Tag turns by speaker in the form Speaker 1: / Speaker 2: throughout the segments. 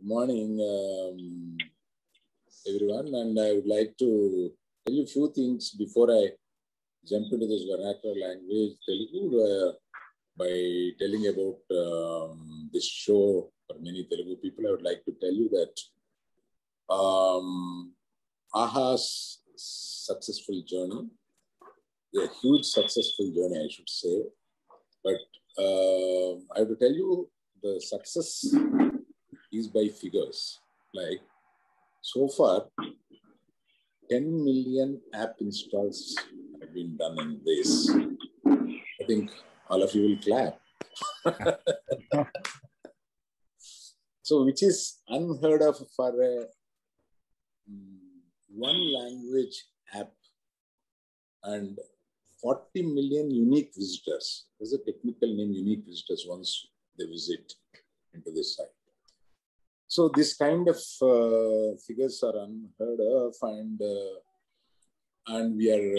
Speaker 1: morning, everyone, and I would like to tell you a few things before I jump into this vernacular language, Telugu, by telling about this show for many Telugu people. I would like to tell you that AHA's successful journey, a huge successful journey, I should say, but I have to tell you the success is by figures. Like so far, 10 million app installs have been done in this. I think all of you will clap. So, which is unheard of for a one language app and 40 million unique visitors. There's a technical name, unique visitors, once they visit into this site. So this kind of figures are unheard of, and we are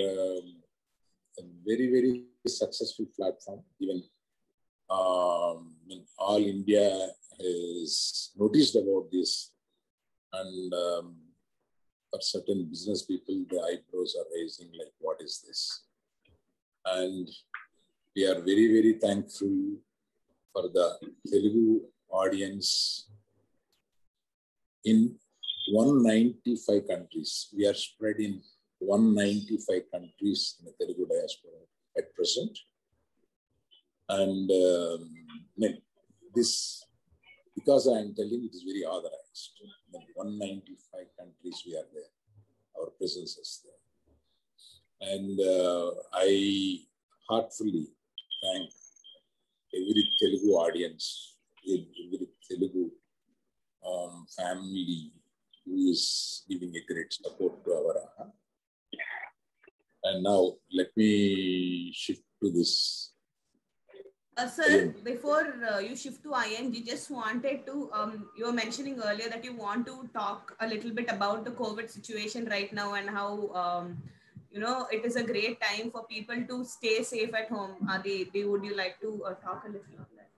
Speaker 1: a very, very successful platform. Even all India has noticed about this, and for certain business people, the eyebrows are raising like, what is this? And we are very, very thankful for the Telugu audience in 195 countries. We are spread in 195 countries in the Telugu diaspora at present. And this, because I am telling it is very authorized. In 195 countries we are there. Our presence is there. And I heartfully thank every Telugu audience, every Telugu family who is giving a great support to our AHA. And now let me shift to this.
Speaker 2: Sir, before you shift to ING, just wanted to, you were mentioning earlier that you want to talk a little bit about the COVID situation right now and how, it is a great time for people to stay safe at home. Would you like to talk a little on that?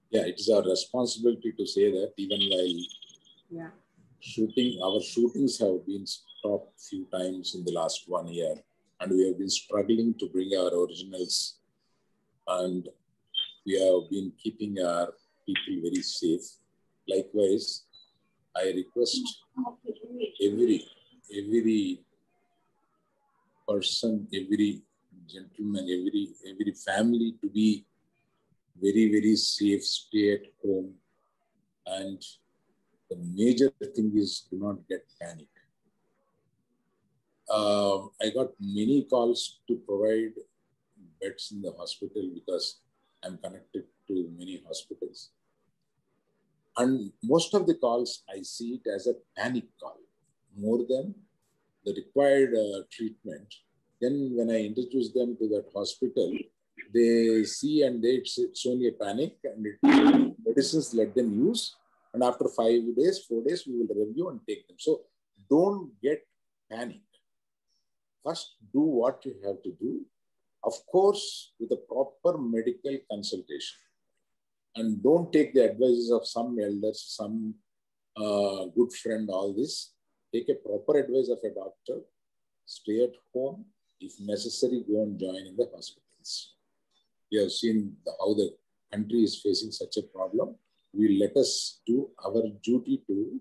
Speaker 1: Yeah, it is our responsibility to say that even while our shootings have been stopped a few times in the last 1 year, and we have been struggling to bring our originals, and we have been keeping our people very safe. Likewise, I request every person, every gentleman, every family to be very, very safe, stay at home. And the major thing is, do not get panic. I got many calls to provide beds in the hospital because I'm connected to many hospitals. And most of the calls, I see it as a panic call, more than the required treatment. Then when I introduce them to that hospital, they see and it's only a panic, and medicines let them use. And after 5 days, 4 days, we will review and take them. So don't get panic. First, do what you have to do. Of course, with a proper medical consultation. And don't take the advices of some elders, some good friend, all this. Take a proper advice of a doctor. Stay at home. If necessary, go and join in the hospitals. We have seen how the country is facing such a problem. Let us do our duty to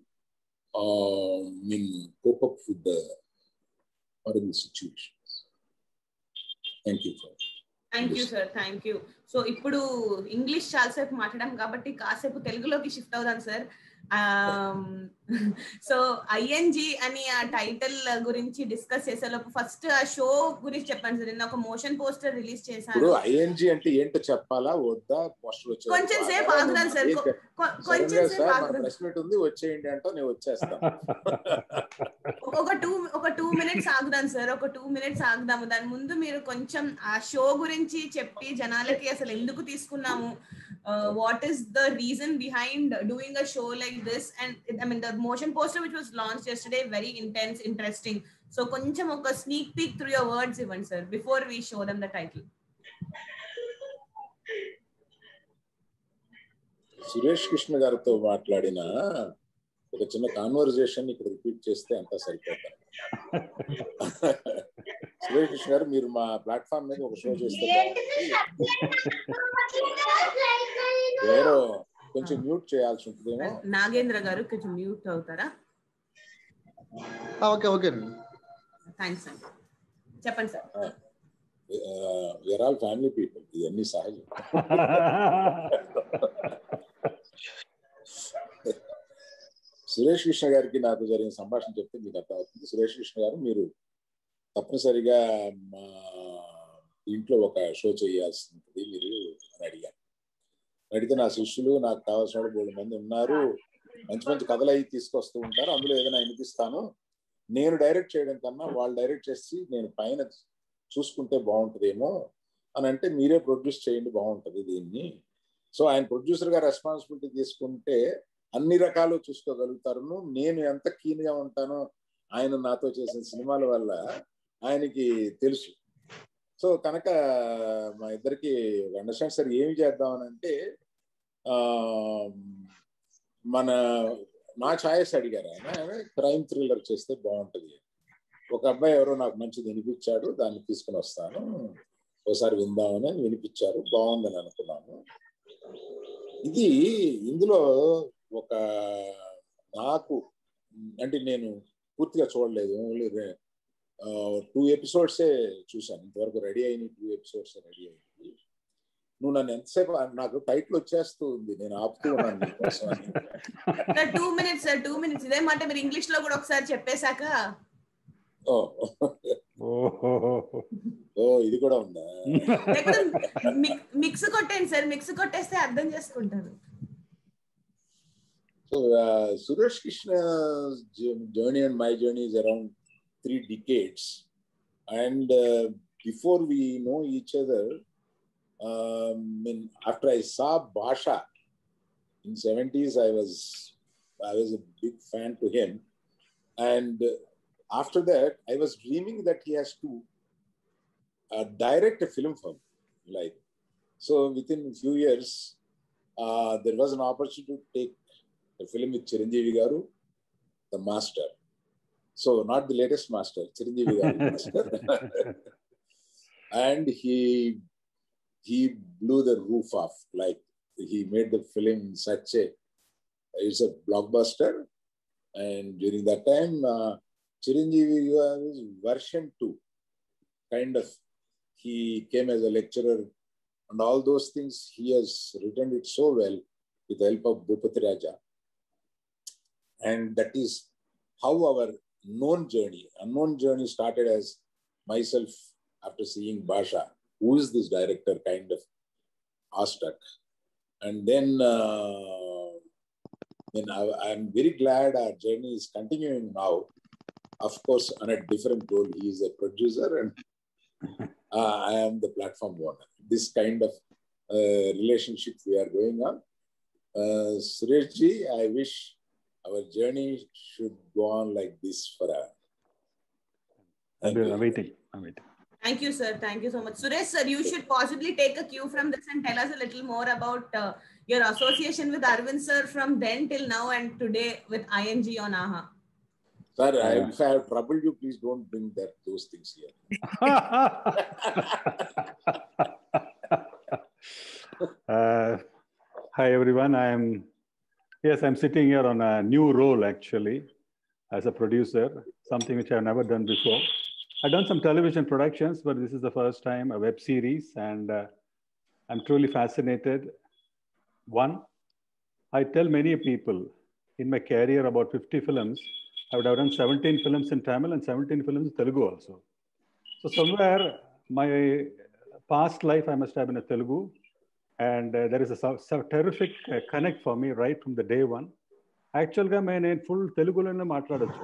Speaker 1: cope up with the horrible situations. Thank you, sir.
Speaker 2: Thank you, sir. Thank you. So, ఇప్పుడు English చాలాసేపు మాట్లాడాం కాబట్టి కాసేపు తెలుగులోకి shift అవుదాం sir. So ING అని ఆ title గురించి డిస్కస్ చేసేలోపు ఫస్ట్ ఆ షో గురించి చెప్పండి సార్. నిన్న ఒక మోషన్ పోస్టర్ రిలీజ్ చేశారు.
Speaker 1: ఐఎన్జి అంటే ఏంటో చెప్పాలా వద్దా?
Speaker 2: కొంచెం సేపు ఆగుదాం సార్, కొంచెం సేపు ఆగుదాం.
Speaker 1: ప్రెస్ మీట్ ఉంది, వచ్చేయండి అంటే నేను వచ్చేస్తాను.
Speaker 2: ఒక 2 minutes ఆగుదాం సార్, ఒక 2 minutes ఆగుదాము. దాని ముందు మీరు కొంచెం ఆ షో గురించి చెప్పి జనాలకి అసలు ఎందుకు తీసుకున్నాము, what is the reason behind doing a show like this, and I mean the motion poster which was launched yesterday, very intense, interesting. So koncham oka sneak peek through your words even sir before we show them the title.
Speaker 1: Suresh Krishna గారితో మాట్లాడిన ఒక చిన్న conversation ఇక్కడ repeat చేస్తే అంతా సరిపోతారు. సురేష్ కృష్ణ గారు, మీరు మా ప్లాట్ఫామ్ మీద ఒక షో చేస్తే ఎవరో కొంచెం మ్యూట్ చేయాల్సి ఉంటుందేమో.
Speaker 2: నాగేంద్ర గారు కొంచెం మ్యూట్ అవుతారా?
Speaker 3: ఓకే ఓకే
Speaker 2: థ్యాంక్స్ అండి. చెప్పండి sir.
Speaker 1: We are all family people, ఇవన్నీ సహజం. సురేష్ కృష్ణ గారికి నాకు జరిగిన సంభాషణ చెప్తే మీకు అర్థమవుతుంది. సురేష్ కృష్ణ గారు, మీరు తప్పనిసరిగా మా ఇంట్లో ఒక షో చేయాల్సి ఉంటుంది మీరు అని అడిగాను. అడిగితే నా శిష్యులు నాకు కావాల్సిన వాళ్ళు 3 మంది ఉన్నారు, మంచి మంచి కథలు అవి తీసుకొస్తూ ఉంటారు, అందులో ఏదైనా వినిపిస్తాను, నేను డైరెక్ట్ చేయడం కన్నా వాళ్ళు డైరెక్ట్ చేసి నేను పైన చూసుకుంటే బాగుంటుందేమో అని అంటే, మీరే ప్రొడ్యూస్ చేయండి బాగుంటుంది దీన్ని. సో ఆయన ప్రొడ్యూసర్గా రెస్పాన్సిబిలిటీ తీసుకుంటే అన్ని రకాలు చూసుకోగలుగుతారు. నేను ఎంత కీన్గా ఉంటానో ఆయన నాతో చేసిన సినిమాల వల్ల ఆయనకి తెలుసు. సో కనుక మా ఇద్దరికి అండర్స్టాండ్. సరే ఏమి చేద్దామని అంటే, నా ఛాయిస్ అడిగారు ఆయన, క్రైమ్ థ్రిల్లర్ చేస్తే బాగుంటుంది. ఒక అబ్బాయి ఎవరో నాకు మంచిది వినిపించాడు, దాన్ని తీసుకుని వస్తాను, ఒకసారి విందామని వినిపించారు, బాగుందని అనుకున్నాను. ఇందులో ఒక నాకు అంటే నేను పూర్తిగా చూడలేదు, ఓన్లీ 2 ఎపిసోడ్సే చూశాను ఇంతవరకు. రెడీ అయిన 2 ఎపిసోడ్స్ రెడీ అయింది. నువ్వు నన్ను ఎంతసేపు, నాకు టైటిల్ వచ్చేస్తూ ఉంది, నేను ఆపుతూ ఉన్నాను నీకోసం అని.
Speaker 2: 2 minutes సార్, 2 minutes. ఇదే మాట మీరు ఇంగ్లీష్ లో కూడా ఒకసారి చెప్పేశాక.
Speaker 1: ఓ ఇది కూడా ఉందా?
Speaker 2: మిక్స్ కొట్టండి సార్, మిక్స్ కొట్టేస్తే అర్థం చేసుకుంటారు.
Speaker 1: So Suresh Krishna's journey and my journey is around 3 decades, and before we know each other, after I saw Basha in 70s, I was a big fan to him, and after that I was dreaming that he has to direct a film for me. Like, so within a few years there was an opportunity to take a film with Chiranjeevi Garu, the master. So not the latest master, Chiranjeevi Garu master. And he blew the roof off. Like, he made the film it's a blockbuster. And during that time, Chiranjeevi Garu's version 2, kind of, he came as a lecturer and all those things. He has written it so well with the help of Bhupati Raja. And that is how our unknown journey started, as myself, after seeing Basha, who is this director, kind of awestruck. And then I'm very glad our journey is continuing now. Of course, on a different role. He is a producer and I am the platform owner. This kind of relationship we are going on. Suresh ji, I wish our journey should go on like this forever.
Speaker 4: I'm waiting.
Speaker 2: Thank you, sir. Thank you so much. Suresh, sir, you should possibly take a cue from this and tell us a little more about your association with Arvind sir from then till now and today with ING on AHA.
Speaker 1: Sir, if I have troubled you, please don't bring those things here.
Speaker 4: Hi, everyone. I'm sitting here on a new role, actually, as a producer, something which I've never done before. I've done some television productions, but this is the first time, a web series, and I'm truly fascinated. One, I tell many people in my career about 50 films. I would have done 17 films in Tamil and 17 films in Telugu also. So somewhere, my past life, I must have been a Telugu. And there is a terrific connect for me right from the day one. Actually, నేను full తెలుగులోనే మాట్లాడచ్చు.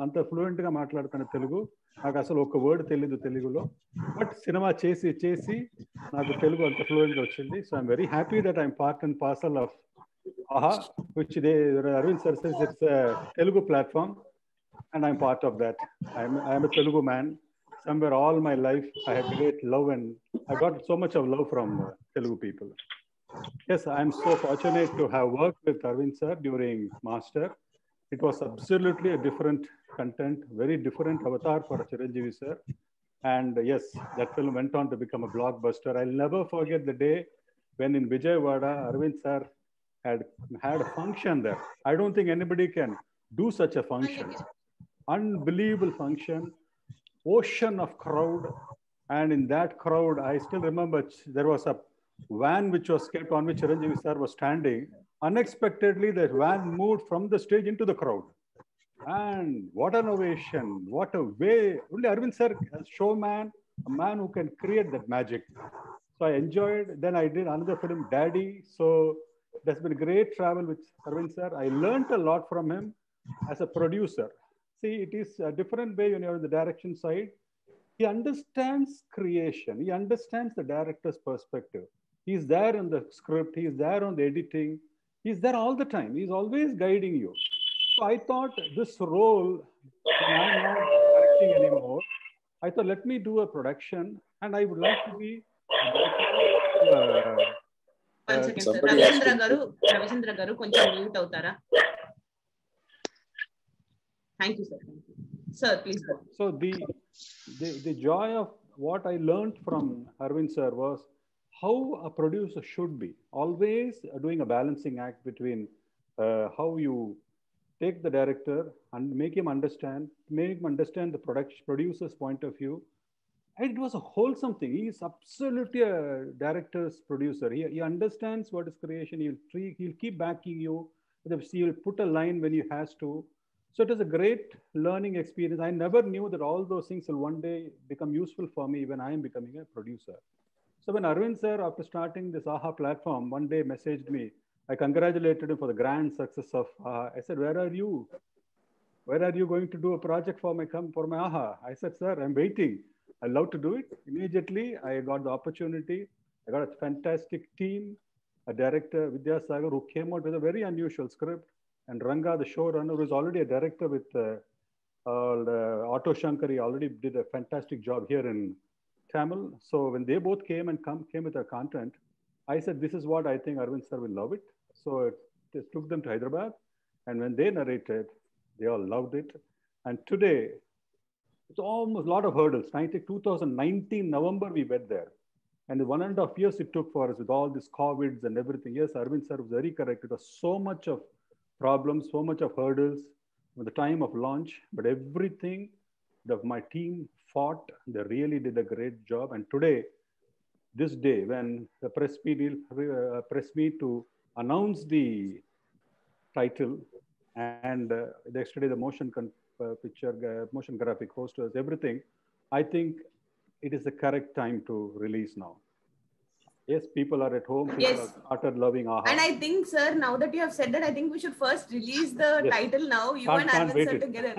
Speaker 4: అంత ఫ్లూయెంట్గా మాట్లాడుతాను తెలుగు. నాకు అసలు ఒక word తెలీదు తెలుగులో. బట్ సినిమా చేసి నాకు తెలుగు అంత ఫ్లూయెంట్గా వచ్చింది. So I'm very happy that I'm part and parcel of AHA, which Arvind sir says it's a Telugu platform, and I'm part of that. I'm a Telugu man. Somewhere all my life, I had great love, and I got so much of love from Telugu people. Yes, I'm so fortunate to have worked with Arvind sir during Master. It was absolutely a different content, very different avatar for Chiranjeevi sir. And yes, that film went on to become a blockbuster. I'll never forget the day when in Vijayawada, Arvind sir had a function there. I don't think anybody can do such a function. Unbelievable function, ocean of crowd. And in that crowd, I still remember there was a van which was kept on which Chiranjeevi sir was standing. Unexpectedly, the van moved from the stage into the crowd. And what an ovation, what a way. Only Arvind sir, a showman, a man who can create that magic. So I enjoyed. Then I did another film, Daddy. So that's been great travel with Arvind sir. I learned a lot from him as a producer. See, it is a different way when you're on the direction side. He understands creation. He understands the director's perspective. He's there in the script. He's there on the editing. He's there all the time. He's always guiding you. So I thought this role, when I'm not directing anymore, I thought, let me do a production and I would like to be
Speaker 2: one second, sir. Ravichandra garu, koncham mute avtara. Thank you, sir. Sir, please go.
Speaker 4: So the joy of what I learned from Arvind sir was how a producer should be, always doing a balancing act between how you take the director and make him understand the producer's point of view. And it was a wholesome thing. He is absolutely a director's producer. He understands what is creation. He'll keep backing you. He'll put a line when he has to. So it was a great learning experience. I never knew that all those things will one day become useful for me when I am becoming a producer. So when Arvind sir, after starting this AHA platform, one day messaged me, I congratulated him for the grand success of AHA. I said, where are you? Where are you going to do a project for my AHA? I said, sir, I'm waiting. I'd love to do it. Immediately, I got the opportunity. I got a fantastic team, a director, Vidya Sagar, who came out with a very unusual script. And Ranga, the showrunner, who is already a director with Auto Shankari, already did a fantastic job here in Tamil. So when they both came with their content, I said, this is what I think Arvind sir will love it. So it took them to Hyderabad. And when they narrated, they all loved it. And today, it's almost a lot of hurdles. 2019, November, we went there. And the 1.5 years it took for us with all these COVIDs and everything. Yes, Arvind sir was very correct. It was so much of problems, so much of hurdles at the time of launch, but everything that my team fought, they really did a great job. And today, this day, when the press meet to announce the title and yesterday the motion motion graphic posters, everything, I think it is the correct time to release now. Yes, people are at home. People have started loving AHA.
Speaker 2: And I think, sir, now that you have said that, I think we should first release the title now. You and Arvind sir together.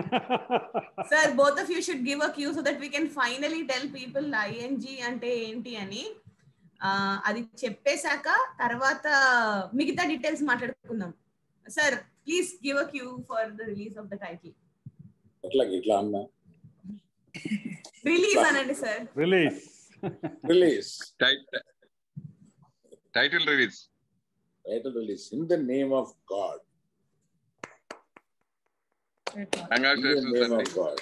Speaker 2: Sir, both of you should give a cue so that we can finally tell people ING ante enti ani. Adi cheppesaka tarvata migita details maatladukunam. Sir, please give a cue for the release of the title. Release anandi, sir.
Speaker 1: Release.
Speaker 3: Title release.
Speaker 1: Title release. In the name of God.
Speaker 3: Congratulations.
Speaker 1: In the name of God.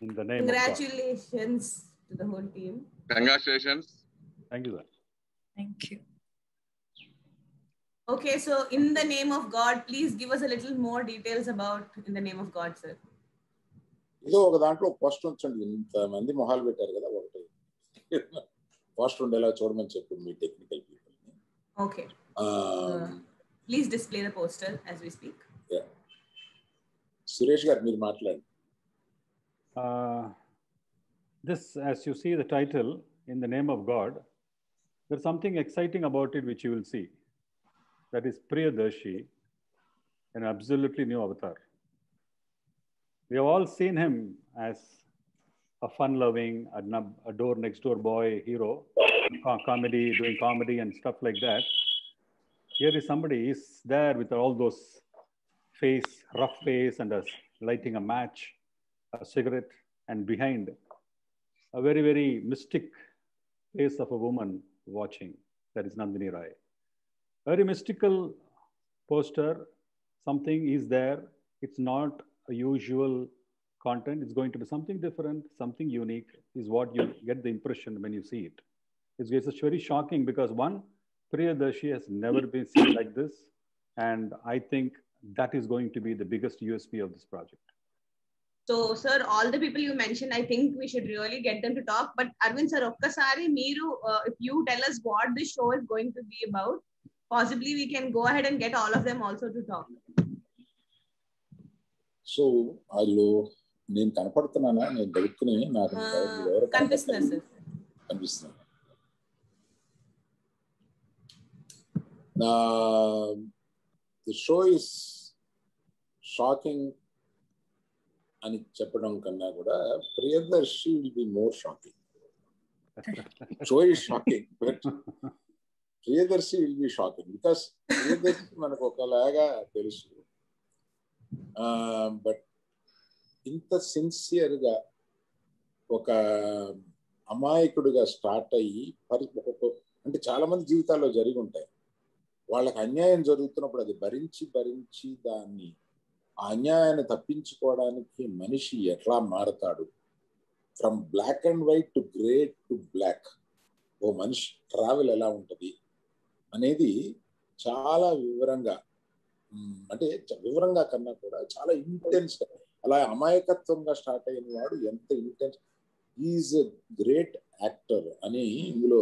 Speaker 4: In the name
Speaker 2: Congratulations
Speaker 4: of God.
Speaker 2: to the whole team.
Speaker 3: Congratulations.
Speaker 4: Thank you, sir.
Speaker 5: Thank you.
Speaker 2: Okay, so in the name of God, please give us a little more details about In the Name of God, sir.
Speaker 1: ఇదో ఒక దాంట్లో post ఉంచండి. ఇంతమంది మొహాలు పెట్టారు కదా, ఒకటి post ఉండేలా చూడమని చెప్పు మీ technical people.
Speaker 2: Okay. Please display the poster as we speak.
Speaker 1: Yeah. Suresh garu మీరు మాట్లాడండి.
Speaker 4: This, as you see the title, In the Name of God, there's something exciting about it which you will see. That is Priyadarshi, an absolutely new avatar. We have all seen him as a fun-loving, a door next door boy hero, doing comedy and stuff like that. Here is somebody is there with all those rough face and lighting a match, a cigarette, and behind a very, very mystic face of a woman watching. That is Nandini Rai. very mystical poster. Something is there. It's not a usual content. It's going to be something different, something unique is what you get the impression when you see it. It's very shocking because one, Priyadarshi has never been seen like this. And I think that is going to be the biggest USP of this project.
Speaker 2: So, sir, all the people you mentioned, I think we should really get them to talk. But Arvind sir, okkasari meeru, if you tell us what this show is going to be about, possibly we can go ahead and get all of them also to talk.
Speaker 1: So, వాళ్ళు నేను కనపడుతున్నానా? నేను దొరుకుని నాకు
Speaker 2: కనిపిస్తున్నారు sir.
Speaker 1: కనిపిస్తున్నాను. The show is shocking అని చెప్పడం కన్నా కూడా Priyadarshi will be more shocking. Show is shocking, but Priyadarshi will be shocking because Priyadarshi మనకు ఒకలాగా తెలుసు. బట్ ఇంత సిన్సియర్గా ఒక అమాయకుడిగా స్టార్ట్ అయ్యి అంటే చాలా మంది జీవితాల్లో జరిగి ఉంటాయి. వాళ్ళకి అన్యాయం జరుగుతున్నప్పుడు అది భరించి దాన్ని ఆ అన్యాయాన్ని తప్పించుకోవడానికి మనిషి ఎట్లా మారతాడు, from black and white to grey to black, ఓ మనిషి ట్రావెల్ ఎలా ఉంటుంది అనేది చాలా వివరంగా, అంటే వివరంగా కన్నా కూడా చాలా ఇంటెన్స్, అలా అమాయకత్వంగా స్టార్ట్ అయిన వాడు ఎంత intense, is a great actor అని ఇందులో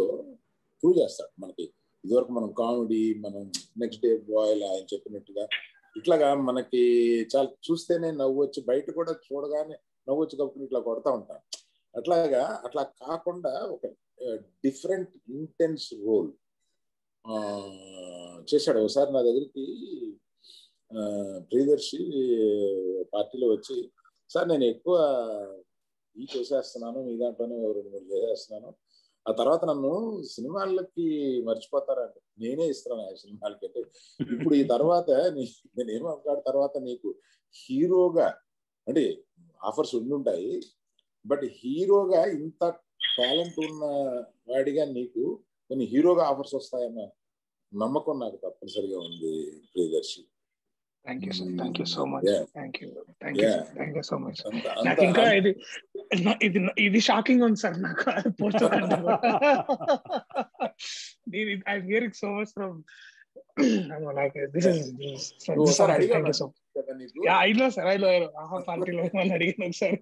Speaker 1: ప్రూవ్ చేస్తాడు. మనకి ఇదివరకు మనం కామెడీ, మనం నెక్స్ట్ డే బాయ్ ఆయన చెప్పినట్టుగా ఇట్లాగా మనకి చాలా చూస్తేనే నవ్వు వచ్చి, బయట కూడా చూడగానే నవ్వు వచ్చి కప్పుకుని ఇట్లా కొడతా ఉంటాం. అట్లా కాకుండా ఒక డిఫరెంట్ ఇంటెన్స్ రోల్ చేశాడు. ఒకసారి నా దగ్గరికి ప్రియదర్శి పార్టీలో వచ్చి, సార్ నేను ఎక్కువ ఈ చేసేస్తున్నాను, మీ దాంట్లోనే 2-3 చేసేస్తున్నాను, ఆ తర్వాత నన్ను సినిమాలకి మర్చిపోతారంట, నేనే ఇస్తున్నాను ఆ సినిమాలకి అంటే, ఇప్పుడు ఈ తర్వాత నేనేమో తర్వాత నీకు హీరోగా అంటే ఆఫర్స్ ఉండుంటాయి, బట్ హీరోగా ఇంత టాలెంట్ ఉన్న వాడిగా నీకు కొన్ని హీరోగా ఆఫర్స్ వస్తాయన్న నమ్మకం నాకు తప్పనిసరిగా ఉంది Priyadarshi.
Speaker 5: Thank you sir, thank you so much, thank you so much. నాకు ఇంకా ఇది షాకింగ్ ఉంది సార్ నాకు poster I hearing so much from like this is thank you so much. I know sir, I know పార్టీలో మనం అడిగిన ఒకసారి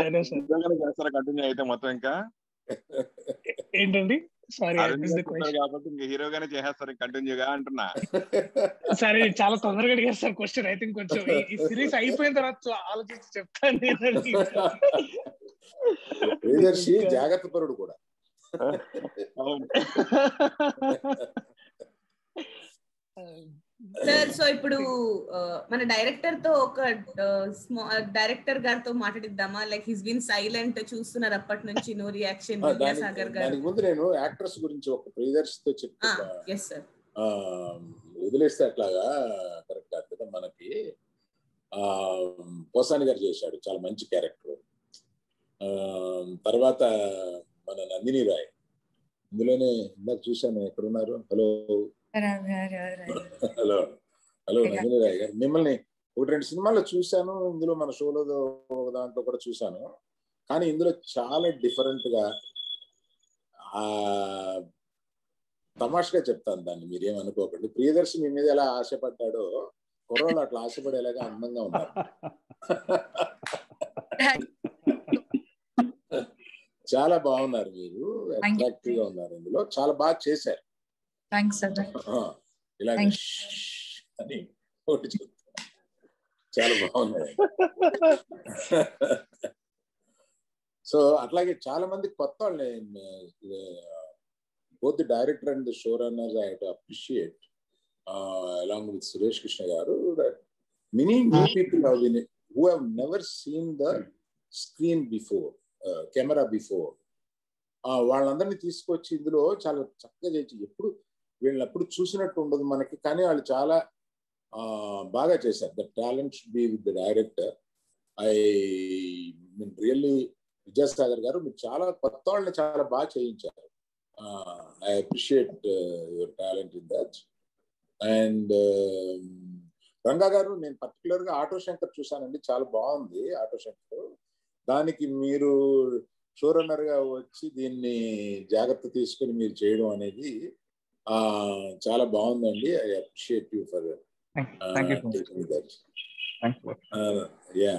Speaker 5: I know sir
Speaker 3: continue అయితే మొత్తం ఇంకా
Speaker 5: ఏంటండి, సారీ
Speaker 3: కాబట్టి ఇంకా హీరోగానే చేసేస్తారు కంటిన్యూగా అంటున్నా.
Speaker 5: సరే చాలా తొందరగా అడిగారు సార్ క్వశ్చన్. ఐ థింక్ కొంచెం ఈ సిరీస్ అయిపోయిన తర్వాత ఆలోచించి చెప్తాను.
Speaker 1: ప్రియదర్శి జాగ్రత్త పరుడు కూడా.
Speaker 2: సార్, సో ఇప్పుడు మన డైరెక్టర్ తో ఒక డైరెక్టర్ గారితో మాట్లాడిద్దామా? లైక్ హిస్ బీన్ సైలెంట్, చూస్తున్నారు అప్పటి నుంచి, నో రియాక్షన్. విద్యాసాగర్ గారు. దానికి
Speaker 1: ముందు నేను యాక్టర్స్ గురించి ఒక ప్రియదర్శితో చెప్తాను.
Speaker 2: yes sir.
Speaker 1: వదిలేస్తే అట్లాగా కరెక్ట్ కాదు కదా. మనకి పోసాని గారు చేశాడు, చాలా మంచి క్యారెక్టర్. తర్వాత మన నందిని రాయ్, ఇందులోనే ఇందాక చూశాను, ఎక్కడున్నారు? హలో నందిని రాయ్ గారు, మిమ్మల్ని 1-2 సినిమాల్లో చూశాను, ఇందులో మన షోలో దాంట్లో కూడా చూశాను. కానీ ఇందులో చాలా డిఫరెంట్ గా, తమాషగా చెప్తాను దాన్ని, మీరేమనుకోకండి. ప్రియదర్శి మీ మీద ఎలా ఆశపడ్డాడో కుర్రోళ్ళు అట్లా ఆశపడేలాగా అందంగా ఉన్నారు. చాలా బాగున్నారు, మీరు అట్రాక్టివ్ గా ఉన్నారు, ఇందులో చాలా బాగా చేశారు. ఇలా అని ఒకటి చెప్తాను, చాలా బాగున్నాయి. సో అట్లాగే చాలా మంది కొత్త వాళ్ళని, both the director and the showrunners I have to appreciate, along with Suresh Krishna garu, that many new people have been who have never seen the screen before, camera before. వాళ్ళందరినీ తీసుకొచ్చి ఇందులో చాలా చక్కగా చేసి, వీళ్ళప్పుడు చూసినట్టు ఉండదు మనకి, కానీ వాళ్ళు చాలా బాగా చేశారు. The talent should be with the director. I mean really Vidyasagar గారు, మీరు చాలా కొత్త వాళ్ళని చాలా బాగా చేయించారు. I appreciate your talent in that. And Ranga గారు, నేను పర్టికులర్గా ఆటో శంకర్ చూశానండి, చాలా బాగుంది ఆటో శంకర్. దానికి మీరు షో రన్నర్గా వచ్చి దీన్ని జాగ్రత్త తీసుకుని మీరు చేయడం అనేది చాలా బాగుందండి. I appreciate you for yeah.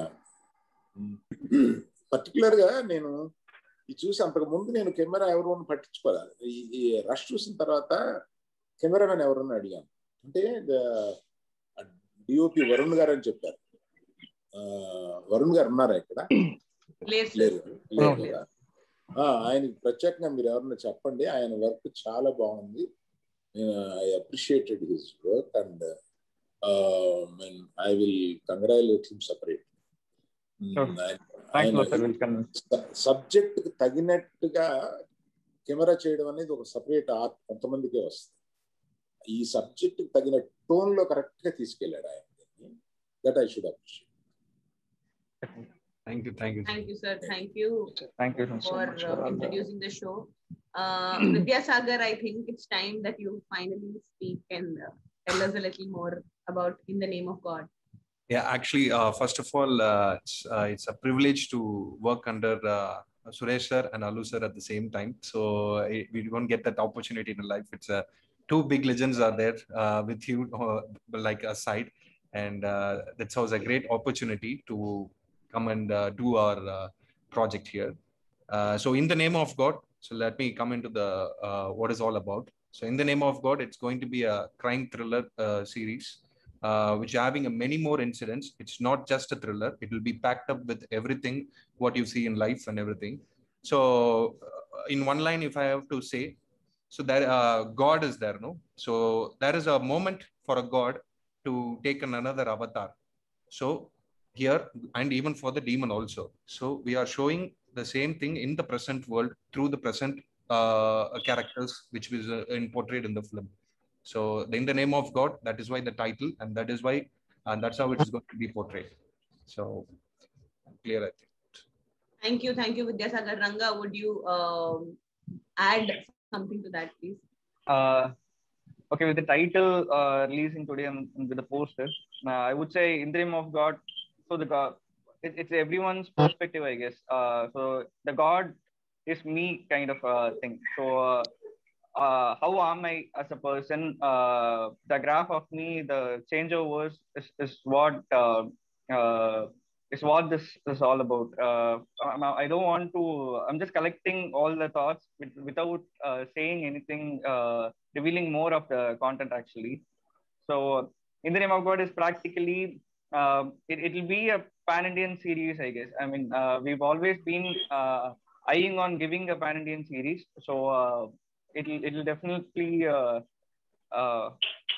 Speaker 1: పర్టికులర్గా నేను ఇది చూసి అంతకు ముందు నేను కెమెరా ఎవరు పట్టించుకోవాలి. ఈ రష్ చూసిన తర్వాత కెమెరామెన్ ఎవరన్నా అడిగాను. అంటే డిఓపి వరుణ్ గారు అని చెప్పారు. వరుణ్ గారు ఉన్నారా ఇక్కడ? లేరు కదా. ఆయనకి ప్రత్యేకంగా మీరు ఎవరన్నా చెప్పండి. ఆయన వర్క్ చాలా బాగుంది. I appreciated his work and I will congratulate him separate. Subject కి తగినట్టుగా కెమెరా చేయడం అనేది ఒక సపరేట్ ఆర్ట్, కొంతమందికే వస్తుంది. ఈ సబ్జెక్ట్ కి తగిన టోన్ లో కరెక్ట్ గా తీసుకెళ్ళాడు ఆయన. That I should appreciate.
Speaker 6: Thank you sir, thank you for introducing the show. Vidyasagar, I think it's time that you finally speak and tell us a little more about In the Name of God.
Speaker 7: Yeah, actually, first of all, it's a privilege to work under Suresh sir and Alu sir at the same time. So we don't get that opportunity in life. It's two big legends are there with you, like aside, and that's always a great opportunity to come and do our project here. So In the Name of God. So let me come into the what is all about. So In the Name of God, it's going to be a crime thriller series. Which are having many more incidents. It's not just a thriller. It will be packed up with everything what you see in life and everything. So in one line, if I have to say, so that God is there, no? So there is a moment for a God to take another avatar. So here, and even for the demon also. So we are showing the same thing in the present world through the present characters which was portrayed in the film. So In the Name of God, that is why the title, and that is why, and that's how it is going to be portrayed. So clear, I think.
Speaker 6: Thank you, Vidyasagar. Ranga, would you add something to that, please?
Speaker 8: Okay, with the title releasing today and with the poster, I would say In the Name of God. So the God, it's everyone's perspective, I guess. So the God is me kind of thing. So how am I as a person? The graph of me, the changeovers is what this is all about. I don't want to. I'm just collecting all the thoughts without saying anything, revealing more of the content actually. So In the Name of God is practically it will be a pan-Indian series, I guess. I mean, we've always been eyeing on giving a pan-Indian series. So it'll definitely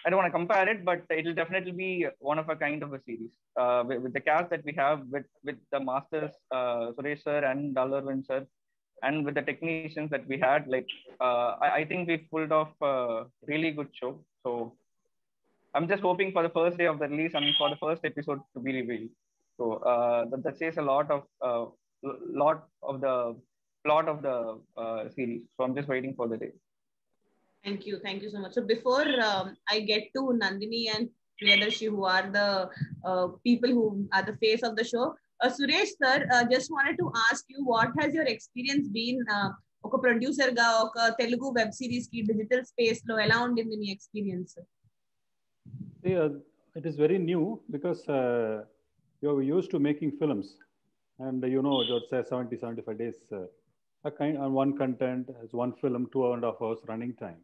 Speaker 8: I don't want to compare it, but it'll definitely be one of a kind of a series with the cast that we have with the masters Suresh sir and Dallarvin sir, and with the technicians that we had. Like I think we pulled off a really good show. So I'm just hoping for the first day of the release and for the first episode to be revealed. So that says a lot of the plot of the series. So I'm just waiting for the day.
Speaker 6: Thank you so much. So before I get to Nandini and Priyadarshi, who are the people who are the face of the show, Suresh sir, just wanted to ask you, what has your experience been? Oka producer ga, oka Telugu web series ki digital space lo ela undindi mee experience?
Speaker 4: Yeah, it is very new because you're used to making films, and let's say 70-75 days on one content as one film, 2.5 hours running time.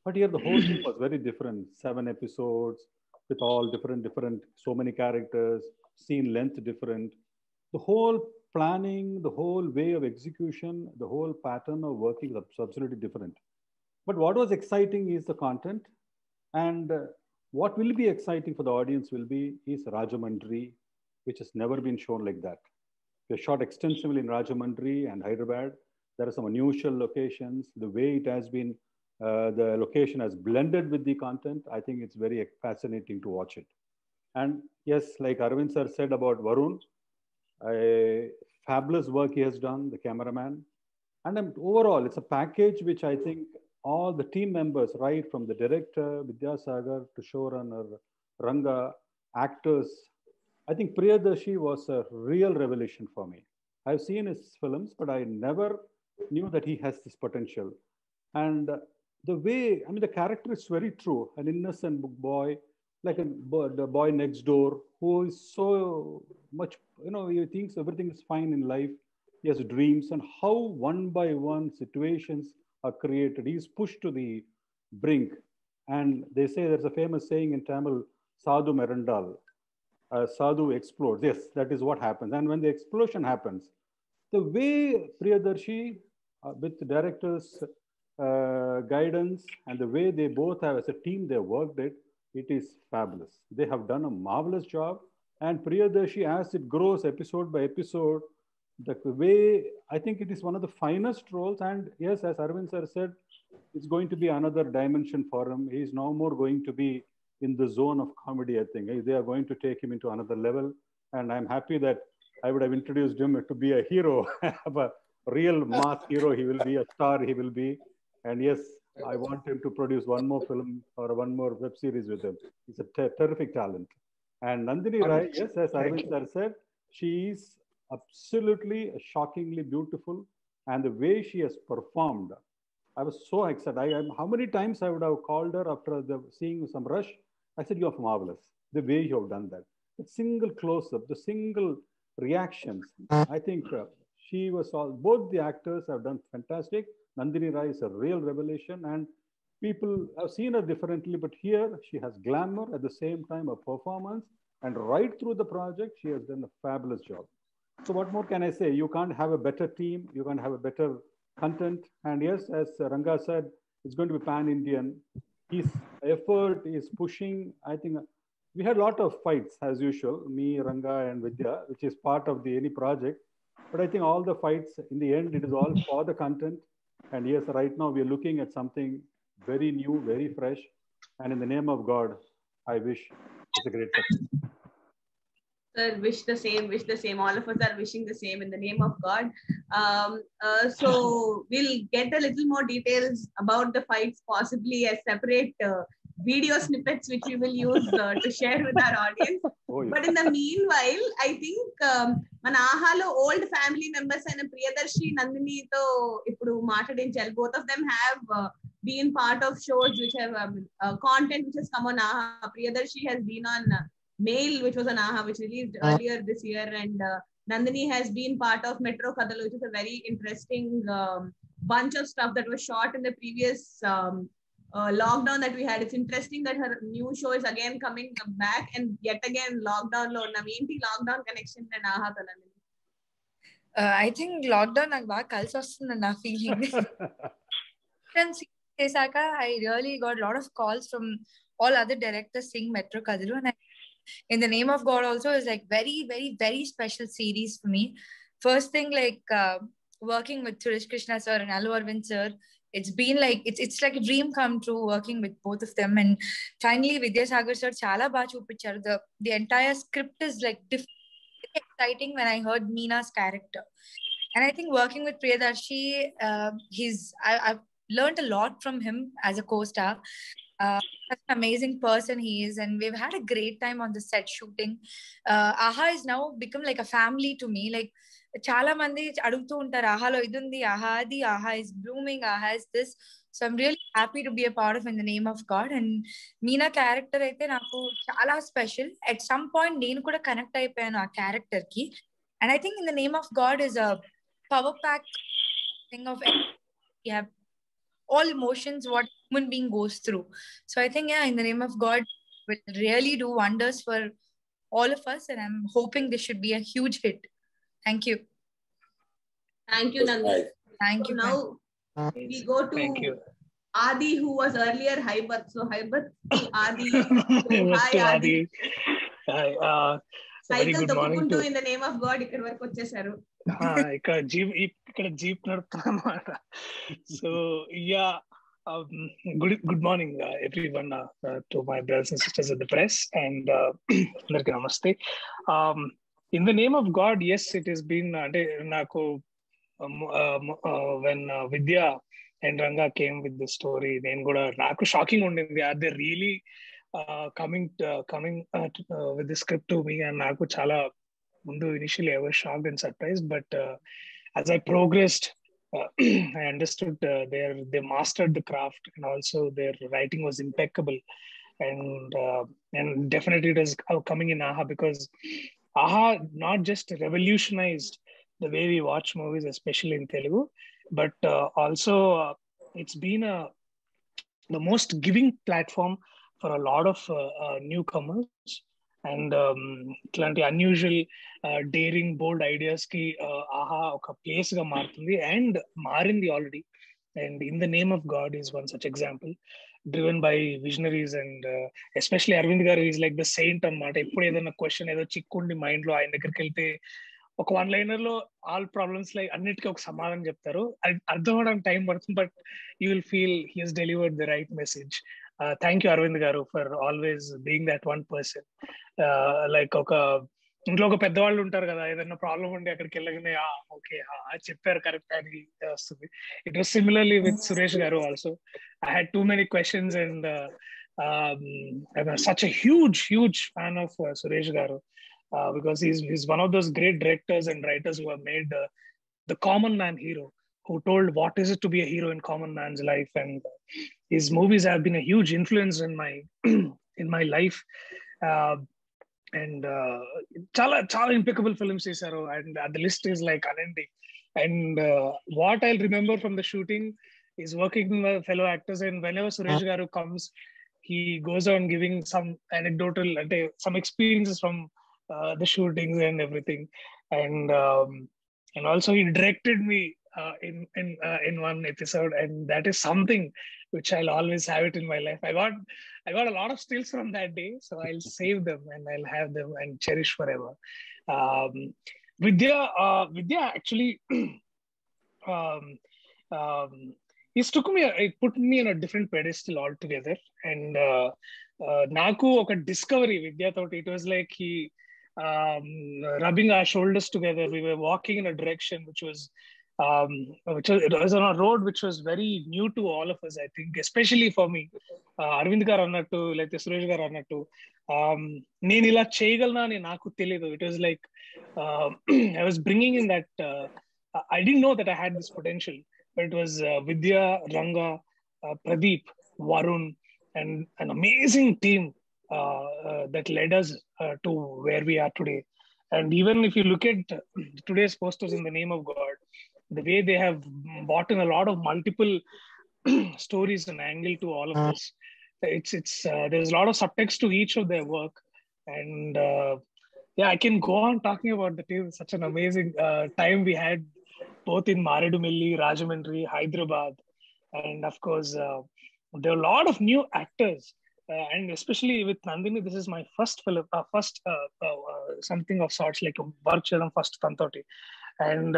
Speaker 4: But here the whole thing was very different. 7 episodes with all different, so many characters, scene length different. The whole planning, the whole way of execution, the whole pattern of working is absolutely different. But what was exciting is the content, and what will be exciting for the audience will be is Rajamundry, which has never been shown like that. We have shot extensively in Rajamundry and Hyderabad. There are some unusual locations. The way it has been, the location has blended with the content. I think it's very fascinating to watch it. And yes, like Arvind sir said about Varun, fabulous work he has done, the cameraman. And overall, it's a package which I think all the team members, right from the director, Vidyasagar, to showrunner, Ranga, actors. I think Priyadarshi was a real revelation for me. I've seen his films, but I never knew that he has this potential. And the way, I mean, the character is very true. An innocent boy, like the boy next door, who is so much, he thinks everything is fine in life. He has dreams, and how one by one situations are created. He's pushed to the brink. And they say there's a famous saying in Tamil, Sadhu Merandal. Sadhu explodes. Yes, that is what happens. And when the explosion happens, the way Priyadarshi, with the director's guidance and the way they both have, as a team, they worked it, it is fabulous. They have done a marvelous job. And Priyadarshi, as it grows episode by episode, the way, I think it is one of the finest roles. And yes, as Arvind sir said, it's going to be another dimension for him. He's no more going to be in the zone of comedy, I think. They are going to take him into another level. And I'm happy that I would have introduced him to be a hero, a real mass hero. He will be a star, he will be. And yes, I want him to produce one more film or one more web series with him. He's a terrific talent. And Nandini Rai, yes, as Arvind sir said, she is absolutely shockingly beautiful. And the way she has performed, I was so excited. How many times I would have called her after seeing some rush? I said, "You are marvelous. The way you have done that. The single close-up, the single reactions. I think she was both the actors have done fantastic. Nandini Rai is a real revelation, and people have seen her differently, but here she has glamour at the same time, a performance, and right through the project, she has done a fabulous job. So what more can I say? You can't have a better team. You can't have a better content. And yes, as Ranga said, it's going to be pan-Indian. His effort is pushing. I think we had a lot of fights as usual, me, Ranga, and Vidya, which is part of any project. But I think all the fights, in the end, it is all for the content. And yes, right now we are looking at something very new, very fresh. And in the name of God, I wish it's a great success.
Speaker 6: Sir, wish the same. All of us are wishing the same in the name of God. So we'll get a little more details about the fights, possibly as separate video snippets, which we will use to share with our audience. Oh, yeah. But in the meanwhile, I think మన ఆహాలో old family members అయిన ప్రియదర్శి నందినితో ఇప్పుడు మాట్లాడించాలి. Both of them have been part of shows which have content which has come on AHA. Priyadarshi has been on Mail, which was an AHA, which released earlier this year, and Nandini has been part of Metro Kadalu, which is a very interesting bunch of stuff that was shot in the previous lockdown that we had. It's interesting that her new show is again coming back, and yet again lockdown lo unna menti lockdown connection and AHA to Nandini.
Speaker 9: I think lockdown నాకు బాగా కలిసి వస్తుంది నా feeling. చేశాక I really got a lot of calls from all other directors seeing Metro Kadalu, and In the Name of God also is like very, very, very special series for me. First thing, like working with Suresh Krishna sir and Allu Arvind sir, it's been like it's like a dream come true working with both of them. And finally Vidyasagar sir chala baga chupicharu. The entire script is like different, very exciting when I heard Meena's character. And I think working with Priyadarshi, I've learned a lot from him as a co-star. Such an amazing person he is, and we've had a great time on the set shooting. AHA is now become like a family to me. Like chala mandi adugutu untaru, AHA lo idundi, AHA adi, AHA is blooming, AHA is this. So I'm really happy to be a part of In the Name of God. And Meena character aithe naaku chala special. At some point nenu kuda connect ayipayanu aa character ki. And I think In the Name of God is a power pack thing of we have all emotions what human being goes through. So I think In the Name of God will really do wonders for all of us, and I'm hoping this should be a huge hit. Thank you.
Speaker 6: Thank you, Nandini.
Speaker 9: Thank you.
Speaker 6: Now we go to Adi, who was earlier Haibat. So Haibat to Adi. Hi Adi.
Speaker 5: Hi.
Speaker 6: Cycle తొక్కుకుంటూ In the Name of God ఇక్కడ వరకు వచ్చేసారు.
Speaker 5: ఇక్కడ jeep నడుపుతున్నమాట. So good morning everyone, to my brothers and sisters at the press, and andarki namaste. In the Name of God, yes, it has been ante naku when Vidya and Ranga came with the story. Then kuda naaku shocking undindi. Are they really coming with the script to me? And naaku chala mundu initially I was shocked and surprised, but as I progressed, I understood they mastered the craft, and also their writing was impeccable. And definitely it is coming in AHA, because AHA not just revolutionized the way we watch movies, especially in Telugu, but also it's been the most giving platform for a lot of newcomers. And ఇట్లాంటి unusual daring bold ideas కి AHA ఒక place గా మారుతుంది, and మారింది already. And In the Name of God is one such example, driven by visionaries, and especially Arvind garu is like the saint అన్నమాట. ఎప్పుడు ఏదైనా question ఏదో చిక్కుండి మైండ్ లో ఆయన దగ్గరికి వెళ్తే ఒక వన్ లైనర్ లో ఆల్ ప్రాబ్లమ్స్ లైక్ అన్నిటికీ ఒక సమాధానం చెప్తారు. అర్థం అవడానికి టైం పడుతుంది, but you will feel he has delivered the right message. Thank you Aravind garu for always being that one person. Like ఒక ఇంట్లో ఒక పెద్దవాళ్ళు ఉంటారు కదా, ఏదైనా ప్రాబ్లం ఉండి అక్కడికి వెళ్ళగానే ఓకే చెప్పారు కరెక్ట్ అని వస్తుంది. It was similarly with Suresh garu also. I had too many questions, and I'm such a huge fan of Suresh garu, because he's one of those great directors and writers who have made the common man hero, who told what is it to be a hero in common man's life. And his movies have been a huge influence in my in my life. And chala impeccable films chesaru, and the list is like unending. And what I'll remember from the shooting is working with fellow actors, and whenever Suresh garu comes, he goes on giving some anecdotal, some experiences from the shootings and everything. And also he directed me in one episode, and that is something which I'll always have it in my life. I got a lot of stills from that day, so I'll save them and I'll have them and cherish forever. Vidya actually it put me on a different pedestal altogether. And naku oka discovery Vidya thought. It was like he rubbing our shoulders together. We were walking in a direction which was it was on a road which was very new to all of us, I think, especially for me. Arvind garu annattu, like Suresh garu annattu, nenu ila cheyagalna ani naaku teliyadu. It was like I was bringing in that I didn't know that I had this potential. But it was Vidya, Ranga, Pradeep, Varun, and an amazing team that led us to where we are today. And even if you look at today's posters in the Name of God, the way they have brought in a lot of multiple stories and angle to all of this, it's there's a lot of subtext to each of their work. And I can go on talking about the team. Such an amazing time we had, both in Maredumilli, Rajahmundry, Hyderabad, and of course there are a lot of new actors, and especially with Nandini, this is my first film, something of sorts, like work cheyadam first Tantoti. And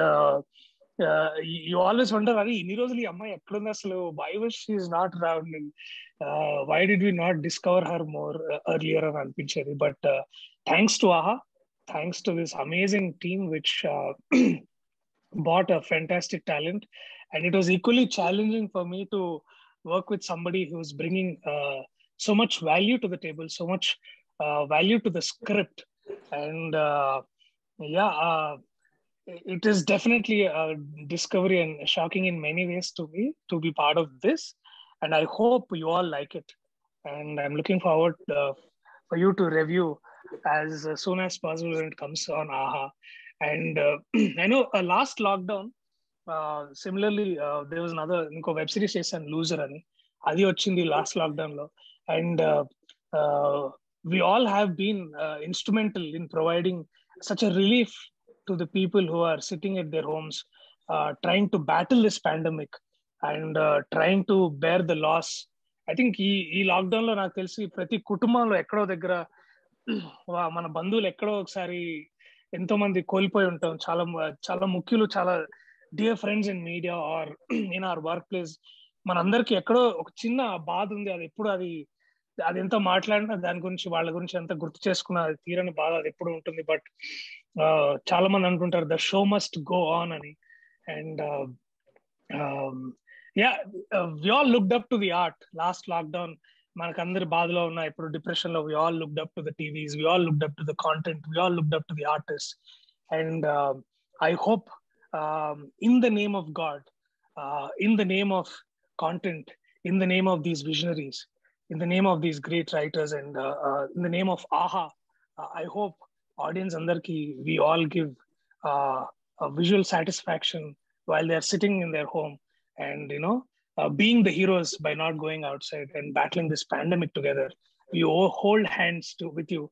Speaker 5: you always wonder, Ari, inni rojulu amma ekkadunna asalu, why was she is not around, and why did we not discover her more earlier అని అనిపించేది. But thanks to AHA, thanks to this amazing team which bought a fantastic talent, and it was equally challenging for me to work with somebody who's bringing so much value to the table, so much value to the script. And it is definitely a discovery and shocking in many ways to me to be part of this, and I hope you all like it. And I'm looking forward for you to review as soon as possible when it comes on AHA. And I know last lockdown, similarly, there was another web series చేశాను, loser అని. అది వచ్చింది last lockdown లో. And we all have been instrumental in providing such a relief to the people who are sitting at their homes, trying to battle this pandemic and trying to bear the loss. I think ఈ lockdown లో నాకు తెలిసి ప్రతి కుటుంబంలో ఎక్కడో దగ్గర మన బంధువులు ఎక్కడో ఒకసారి ఎంతో మంది కోల్పోయి ఉంటాం. చాలా ముఖ్యులు, చాలా dear friends in media are in our work place. మనందరికి ఎక్కడో ఒక చిన్న బాధ ఉంది. అది ఎప్పుడు అది ఎంత మాట్లాడినా దాని గురించి, వాళ్ళ గురించి ఎంత గుర్తు చేసుకున్నా అది తీరని బాధ అది ఎప్పుడు ఉంటుంది. బట్ చాలా మంది అనుకుంటారు the show must go on అని. And Yeah, we all looked up to the art. Last lockdown, మనకందరి బాధలో ఉన్న ఇప్పుడు డిప్రెషన్ లో we all looked up to the TVs, we all looked up to the content, we all looked up to the artists. And I hope in the name of God, in the name of content, in the name of these visionaries, in the name of these great writers, and in the name of AHA, I hope audience andarki we all give a visual satisfaction while they are sitting in their home and being the heroes by not going outside and battling this pandemic together. We hold hands with you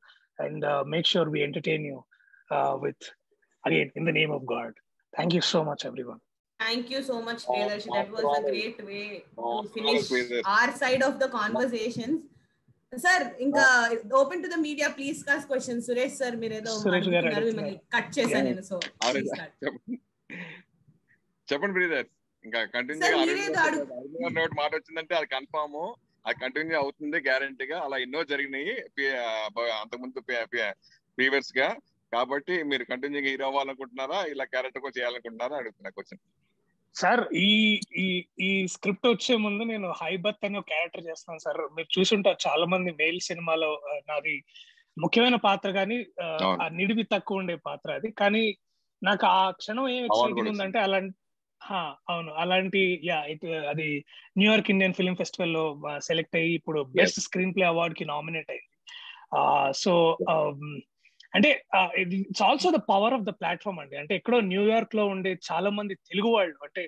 Speaker 5: and make sure we entertain you with, again, in the name of God. Thank you so much, everyone.
Speaker 2: Thank you so much, Priyadarshi. That was a great way to finish our side of the conversations. Sir, ఇంకా open to the media, please ask questions. Suresh sir, మీరేదో cut చేశాను నేను. So
Speaker 3: చెప్పండి brother. ఇంకా continue note మాట వచ్చిందంటే అది confirm, అది కంటిన్యూ అవుతుంది గ్యారంటీగా. అలా ఎన్నో జరిగినాయి అంతకుముందు ప్రీవియస్ గా. కాబట్టి మీరు కంటిన్యూగా హీరో అవ్వాలనుకుంటున్నారా, ఇలా క్యారెక్టర్ చేయాలనుకుంటున్నారా అడుగుతున్నా క్వశ్చన్.
Speaker 5: సార్, ఈ స్క్రిప్ట్ వచ్చే ముందు నేను హైబత్ అనే క్యారెక్టర్ చేస్తున్నాను సార్. మీరు చూసుంటారు చాలా మంది మెయిల్ సినిమాలో నాది ముఖ్యమైన పాత్ర, కానీ నిడివి తక్కువ ఉండే పాత్ర అది. కానీ నాకు ఆ క్షణం ఏం ఎక్సైటింగ్ ఉందంటే అవును, అలాంటి అది న్యూయార్క్ ఇండియన్ ఫిల్మ్ ఫెస్టివల్ లో సెలెక్ట్ అయ్యి ఇప్పుడు బెస్ట్ స్క్రీన్ ప్లే అవార్డ్ కి నామినేట్ అయింది. సో అంటే it's also the power of the platform అండి. అంటే ఎక్కడో న్యూయార్క్ లో ఉండే చాలా మంది తెలుగు వాళ్ళు, అంటే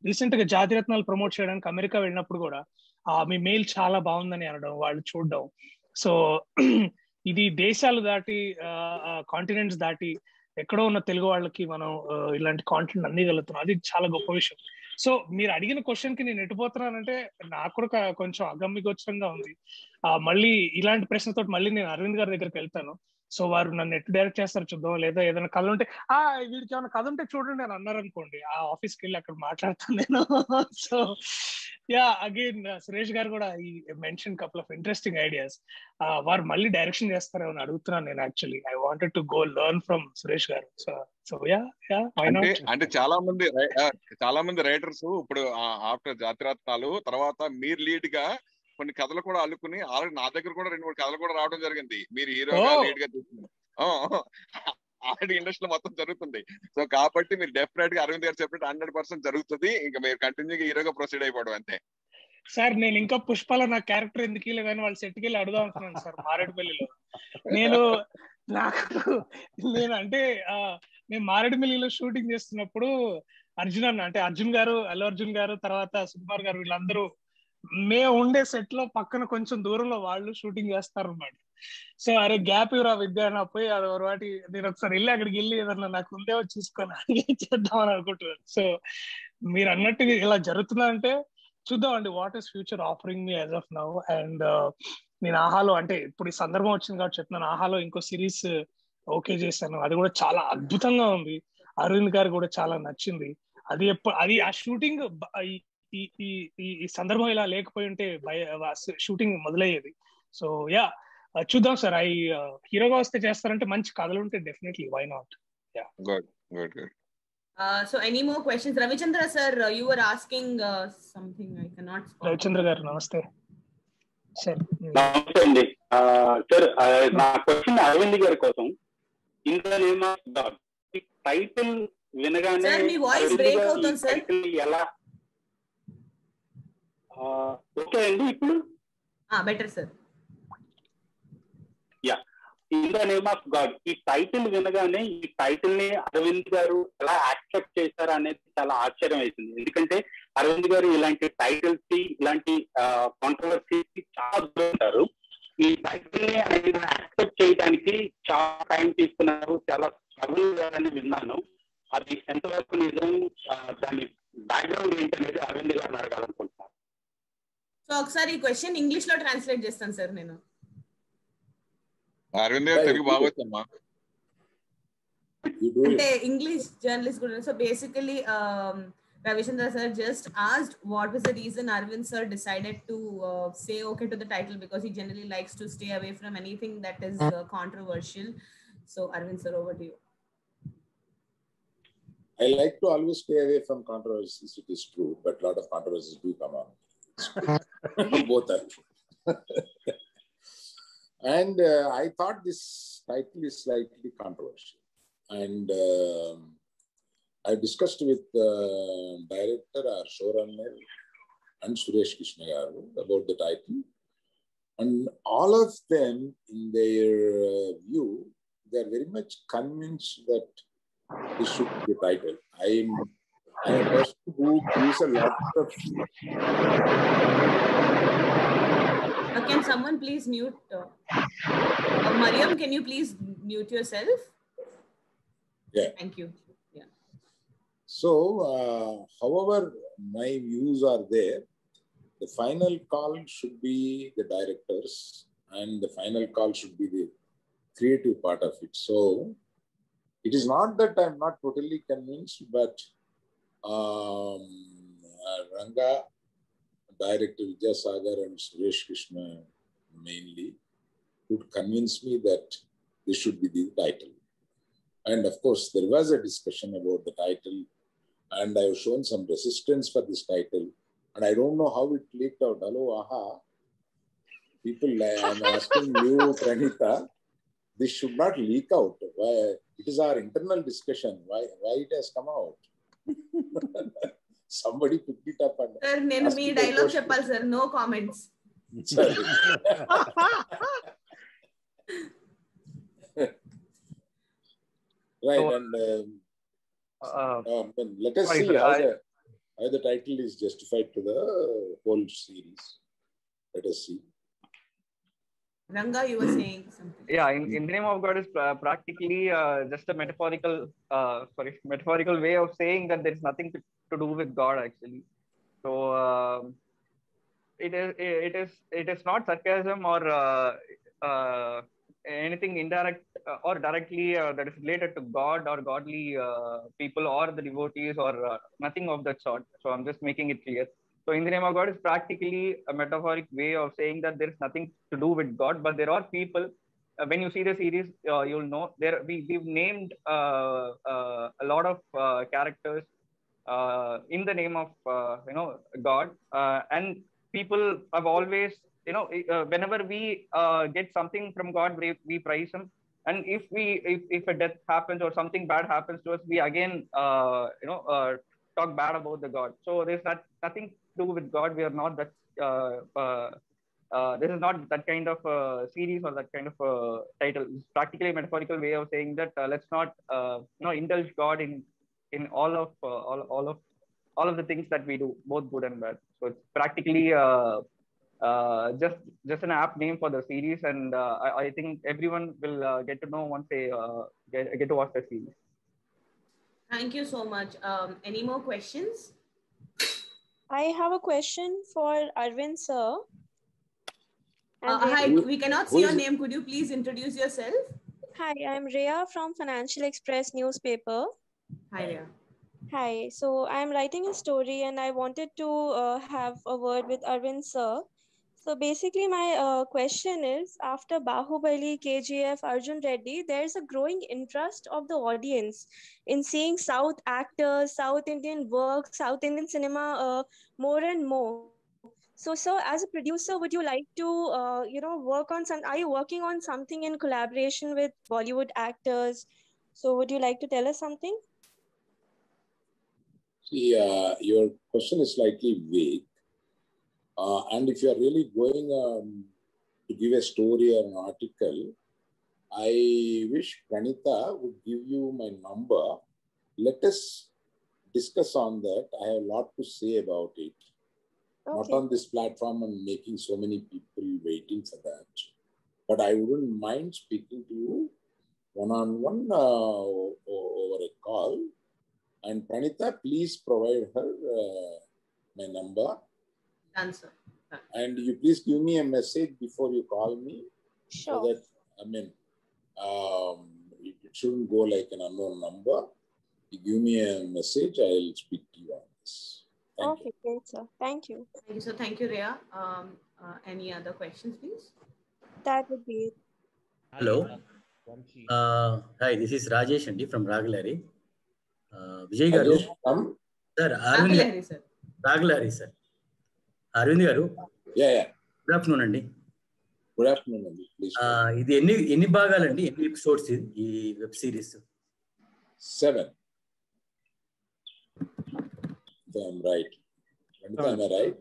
Speaker 5: రీసెంట్ గా జాతిరత్నాలు ప్రమోట్ చేయడానికి అమెరికా వెళ్ళినప్పుడు కూడా మీ మెయిల్ చాలా బాగుందని అనడం, వాళ్ళు చూడడం. సో ఇది దేశాలు దాటి కాంటినెంట్స్ దాటి ఎక్కడో ఉన్న తెలుగు వాళ్ళకి మనం ఇలాంటి కాంటెంట్ అందిగలుగుతున్నాం. అది చాలా గొప్ప విషయం. సో మీరు అడిగిన క్వశ్చన్ కి నేను ఎటుపోతున్నానంటే నాకు కూడా కొంచెం అగమ్యగోచరంగా ఉంది. మళ్ళీ ఇలాంటి ప్రశ్నతో మళ్ళీ నేను అరవింద్ గారి దగ్గరికి వెళ్తాను. సో వారు నన్ను ఎట్టు డైరెక్ట్ చేస్తారు చూద్దాం. లేదా ఏదైనా కథ ఉంటే వీడికి ఏమైనా కథ ఉంటే చూడండి అని అన్నారు అనుకోండి, ఆ ఆఫీస్కి వెళ్ళి అక్కడ మాట్లాడతాను నేను. సో అగైన్ సురేష్ గారు కూడా ఈ mention couple of interesting ideas. వారు మళ్ళీ డైరెక్షన్ చేస్తారో అని అడుగుతున్నాను నేను. Actually I wanted to go learn from Suresh గారు. సో
Speaker 3: అంటే చాలా మంది రైటర్స్ ఇప్పుడు ఆఫ్టర్ జాతిరత్నాలు తర్వాత మీరు లీడ్ గా కొన్ని కథలు కూడా అల్లుకుని ఆల్రెడీ నా దగ్గర కూడా 2-3 కథలు కూడా రావడం జరిగింది. మీరు హీరోగా లీడ్ గా తీసుకున్నారు. ఆల్రెడీ ఇండస్ట్రీలో మొత్తం జరుగుతుంది. సో కాబట్టి మీరు డెఫినెట్ గా అరవింద్ గారు చెప్పినట్టు 100% జరుగుతుంది. ఇంకా మీరు కంటిన్యూగా హీరోగా ప్రొసీడ్ అయిపోవడం అంతే.
Speaker 5: సార్, నేను ఇంకా పుష్పలో నా క్యారెక్టర్ ఎందుకు వెళ్ళి కానీ వాళ్ళ సెట్కి వెళ్ళి అడుగుదాం అనుకున్నాను సార్ మారేడుపల్లిలో. నేను మారేడుపల్లిలో షూటింగ్ చేస్తున్నప్పుడు అర్జున్ గారు, అల్లు అర్జున్ గారు, తర్వాత సుకుమార్ గారు, వీళ్ళందరూ మేము ఉండే సెట్ లో పక్కన కొంచెం దూరంలో వాళ్ళు షూటింగ్ చేస్తారు అన్నమాట. సో అరే గ్యాప్ ఇవ్వరా విద్య అని పోయి అది వాటి నేను ఒకసారి వెళ్ళి అక్కడికి వెళ్ళి ఏదన్నా నాకు ఉందేవో చూసుకొని చేద్దామని అనుకుంటున్నాను. సో మీరు అన్నట్టు ఇలా జరుగుతుందంటే చూద్దామండి, what is future offering me as of now. And నేను ఆహాలో, అంటే ఇప్పుడు ఈ సందర్భం వచ్చింది కాబట్టి చెప్తున్నాను, ఆహాలో ఇంకో సిరీస్ ఓకే చేశాను. అది కూడా చాలా అద్భుతంగా ఉంది. అరవింద్ గారు కూడా చాలా నచ్చింది. అది ఆ షూటింగ్ ఈ సందర్భం ఇలా లేకపోయి ఉంటే షూటింగ్ మొదలయ్యేది. సో చూద్దాం సార్. హీరోగా వస్తే చేస్తారంటే మంచి కథలు ఉంటే definitely why not.
Speaker 2: So any more questions? Ravichandra sir, you were asking something. I cannot spot.
Speaker 5: Ravichandra garu namaste sir.
Speaker 10: Namaste andi sir, na question Arvind garu kosam, in the name of God, the title vinagane
Speaker 2: sir me voice break అవుతుంది sir.
Speaker 10: ఎలా okay అండి ఇప్పుడు
Speaker 2: better sir.
Speaker 10: In the name of God, ఈ title వినగానే ఈ title ని అరవింద్ గారు ఎలా యాక్సెప్ట్ చేశారు అనేది చాలా ఆశ్చర్యం అవుతుంది. ఎందుకంటే అరవింద్ గారు ఇలాంటి టైటిల్స్ కి, ఇలాంటి కాంట్రవర్సీస్ కి చాలా దూరం ఉంటారు. ఈ టైటిల్ ని ఆయన యాక్సెప్ట్ చేయడానికి చాలా టైం తీసుకున్నారు, చాలా స్ట్రగుల్ అని విన్నాను. అది ఎంతవరకు నిజం, దాని బ్యాక్గ్రౌండ్ ఏంటనేది అరవింద్ గారిని అడగాలనుకుంటున్నాను.
Speaker 2: సో ఒకసారి ఈ క్వశ్చన్ ఇంగ్లీష్ లో ట్రాన్స్లేట్ చేస్తాను సార్ నేను.
Speaker 3: అరవింద్ గారు తెలుగు బాగొచ్చమ్మా.
Speaker 2: అంటే ఇంగ్లీష్ జర్నలిస్ట్ కూడా. So basically Ravichandra sir just asked what was the reason Arvind sir decided to say okay to the title, because he generally likes to stay away from anything that is controversial. So Arvind sir, over to you.
Speaker 1: I like to always stay away from controversies. It is true, but a lot of controversies do come on. Both are. And I thought this title is slightly controversial. And I discussed with director or showrunner and Suresh Krishna Garu about the title. And all of them, in their view, they are very much convinced that this should be the title. I am a person who gives a lot of...
Speaker 2: Can someone please mute? Mariam, can you please mute yourself?
Speaker 1: Yeah.
Speaker 2: Thank you. Yeah.
Speaker 1: So, however, my views are there. The final call should be the directors, and the final call should be the creative part of it. So, it is not that I'm not totally convinced, but Ranga, director Vidyasagar and Suresh Krishna mainly would convince me that this should be the title. And of course, there was a discussion about the title, and I have shown some resistance for this title. And I don't know how it leaked out. Hello, aha. People, I'm asking you, Pranita, this should not leak out. Why? It is our internal discussion. Why it has come out? Somebody picked it up and...
Speaker 2: Sir, nenu mee dialogue cheppali sir. No comments.
Speaker 1: Sorry. Right, and let us see how the title is justified to the whole series. Let us see.
Speaker 2: Ranga, you were saying something.
Speaker 8: Yeah, in the name of God is practically just a metaphorical way of saying that there is nothing to do with God actually. So it is not sarcasm or anything indirect or directly that is related to God or godly people or the devotees or nothing of that sort. So I'm just making it clear. So in the name of God is practically a metaphoric way of saying that there is nothing to do with God, but there are people. When you see the series, you'll know we've named a lot of characters in the name of God, and people have always whenever we get something from God, we praise Him, and if a death happens or something bad happens to us, we again talk bad about the God. So there's nothing to do with God. We are not that. This is not that kind of series or that kind of title. It's practically a metaphorical way of saying that let's not indulge God in all of the things that we do, both good and bad. So it's practically just an apt name for the series, and I think everyone will get to know once they get to watch the series.
Speaker 2: Thank you so much. Any more questions?
Speaker 11: I have a question for Arvind sir.
Speaker 2: Hi, we cannot see your name. Could you please introduce yourself?
Speaker 11: Hi, I'm Rhea from Financial Express newspaper.
Speaker 2: Hi, Rhea.
Speaker 11: Hi, so I'm writing a story and I wanted to have a word with Arvind sir. So basically my question is, after Bahubali, KGF, Arjun Reddy, there's a growing interest of the audience in seeing South actors, South Indian work, South Indian cinema more and more. So sir, as a producer, would you like to, work on are you working on something in collaboration with Bollywood actors? So would you like to tell us something?
Speaker 1: See, your question is slightly vague. And if you are really going to give a story or an article, I wish Pranita would give you my number. Let us discuss on that. I have a lot to say about it. Okay. Not on this platform and making so many people waiting for that. But I wouldn't mind speaking to you one-on-one over a call. And Pranita, please provide her my number.
Speaker 2: Answer.
Speaker 1: And you please give me a message before you call me.
Speaker 11: Sure.
Speaker 1: So that, it shouldn't go like an unknown number. You give me a message, I'll speak to you on this. Thank you.
Speaker 11: Great, sir. Thank you.
Speaker 2: Thank you, sir. Thank you, Rhea. Any other questions, please?
Speaker 11: That would be it.
Speaker 12: Hello. Hi, this is Rajesh Andy from Ragalari. Vijay గారు sir, Arvind రాఘలహరి sir, Aravind గారు good afternoon అండి.
Speaker 1: Good afternoon అండి.
Speaker 12: ఇది ఎన్ని భాగాలండి, ఎన్ని episodes ఈ web series?
Speaker 1: 7. I'm right. Am I right?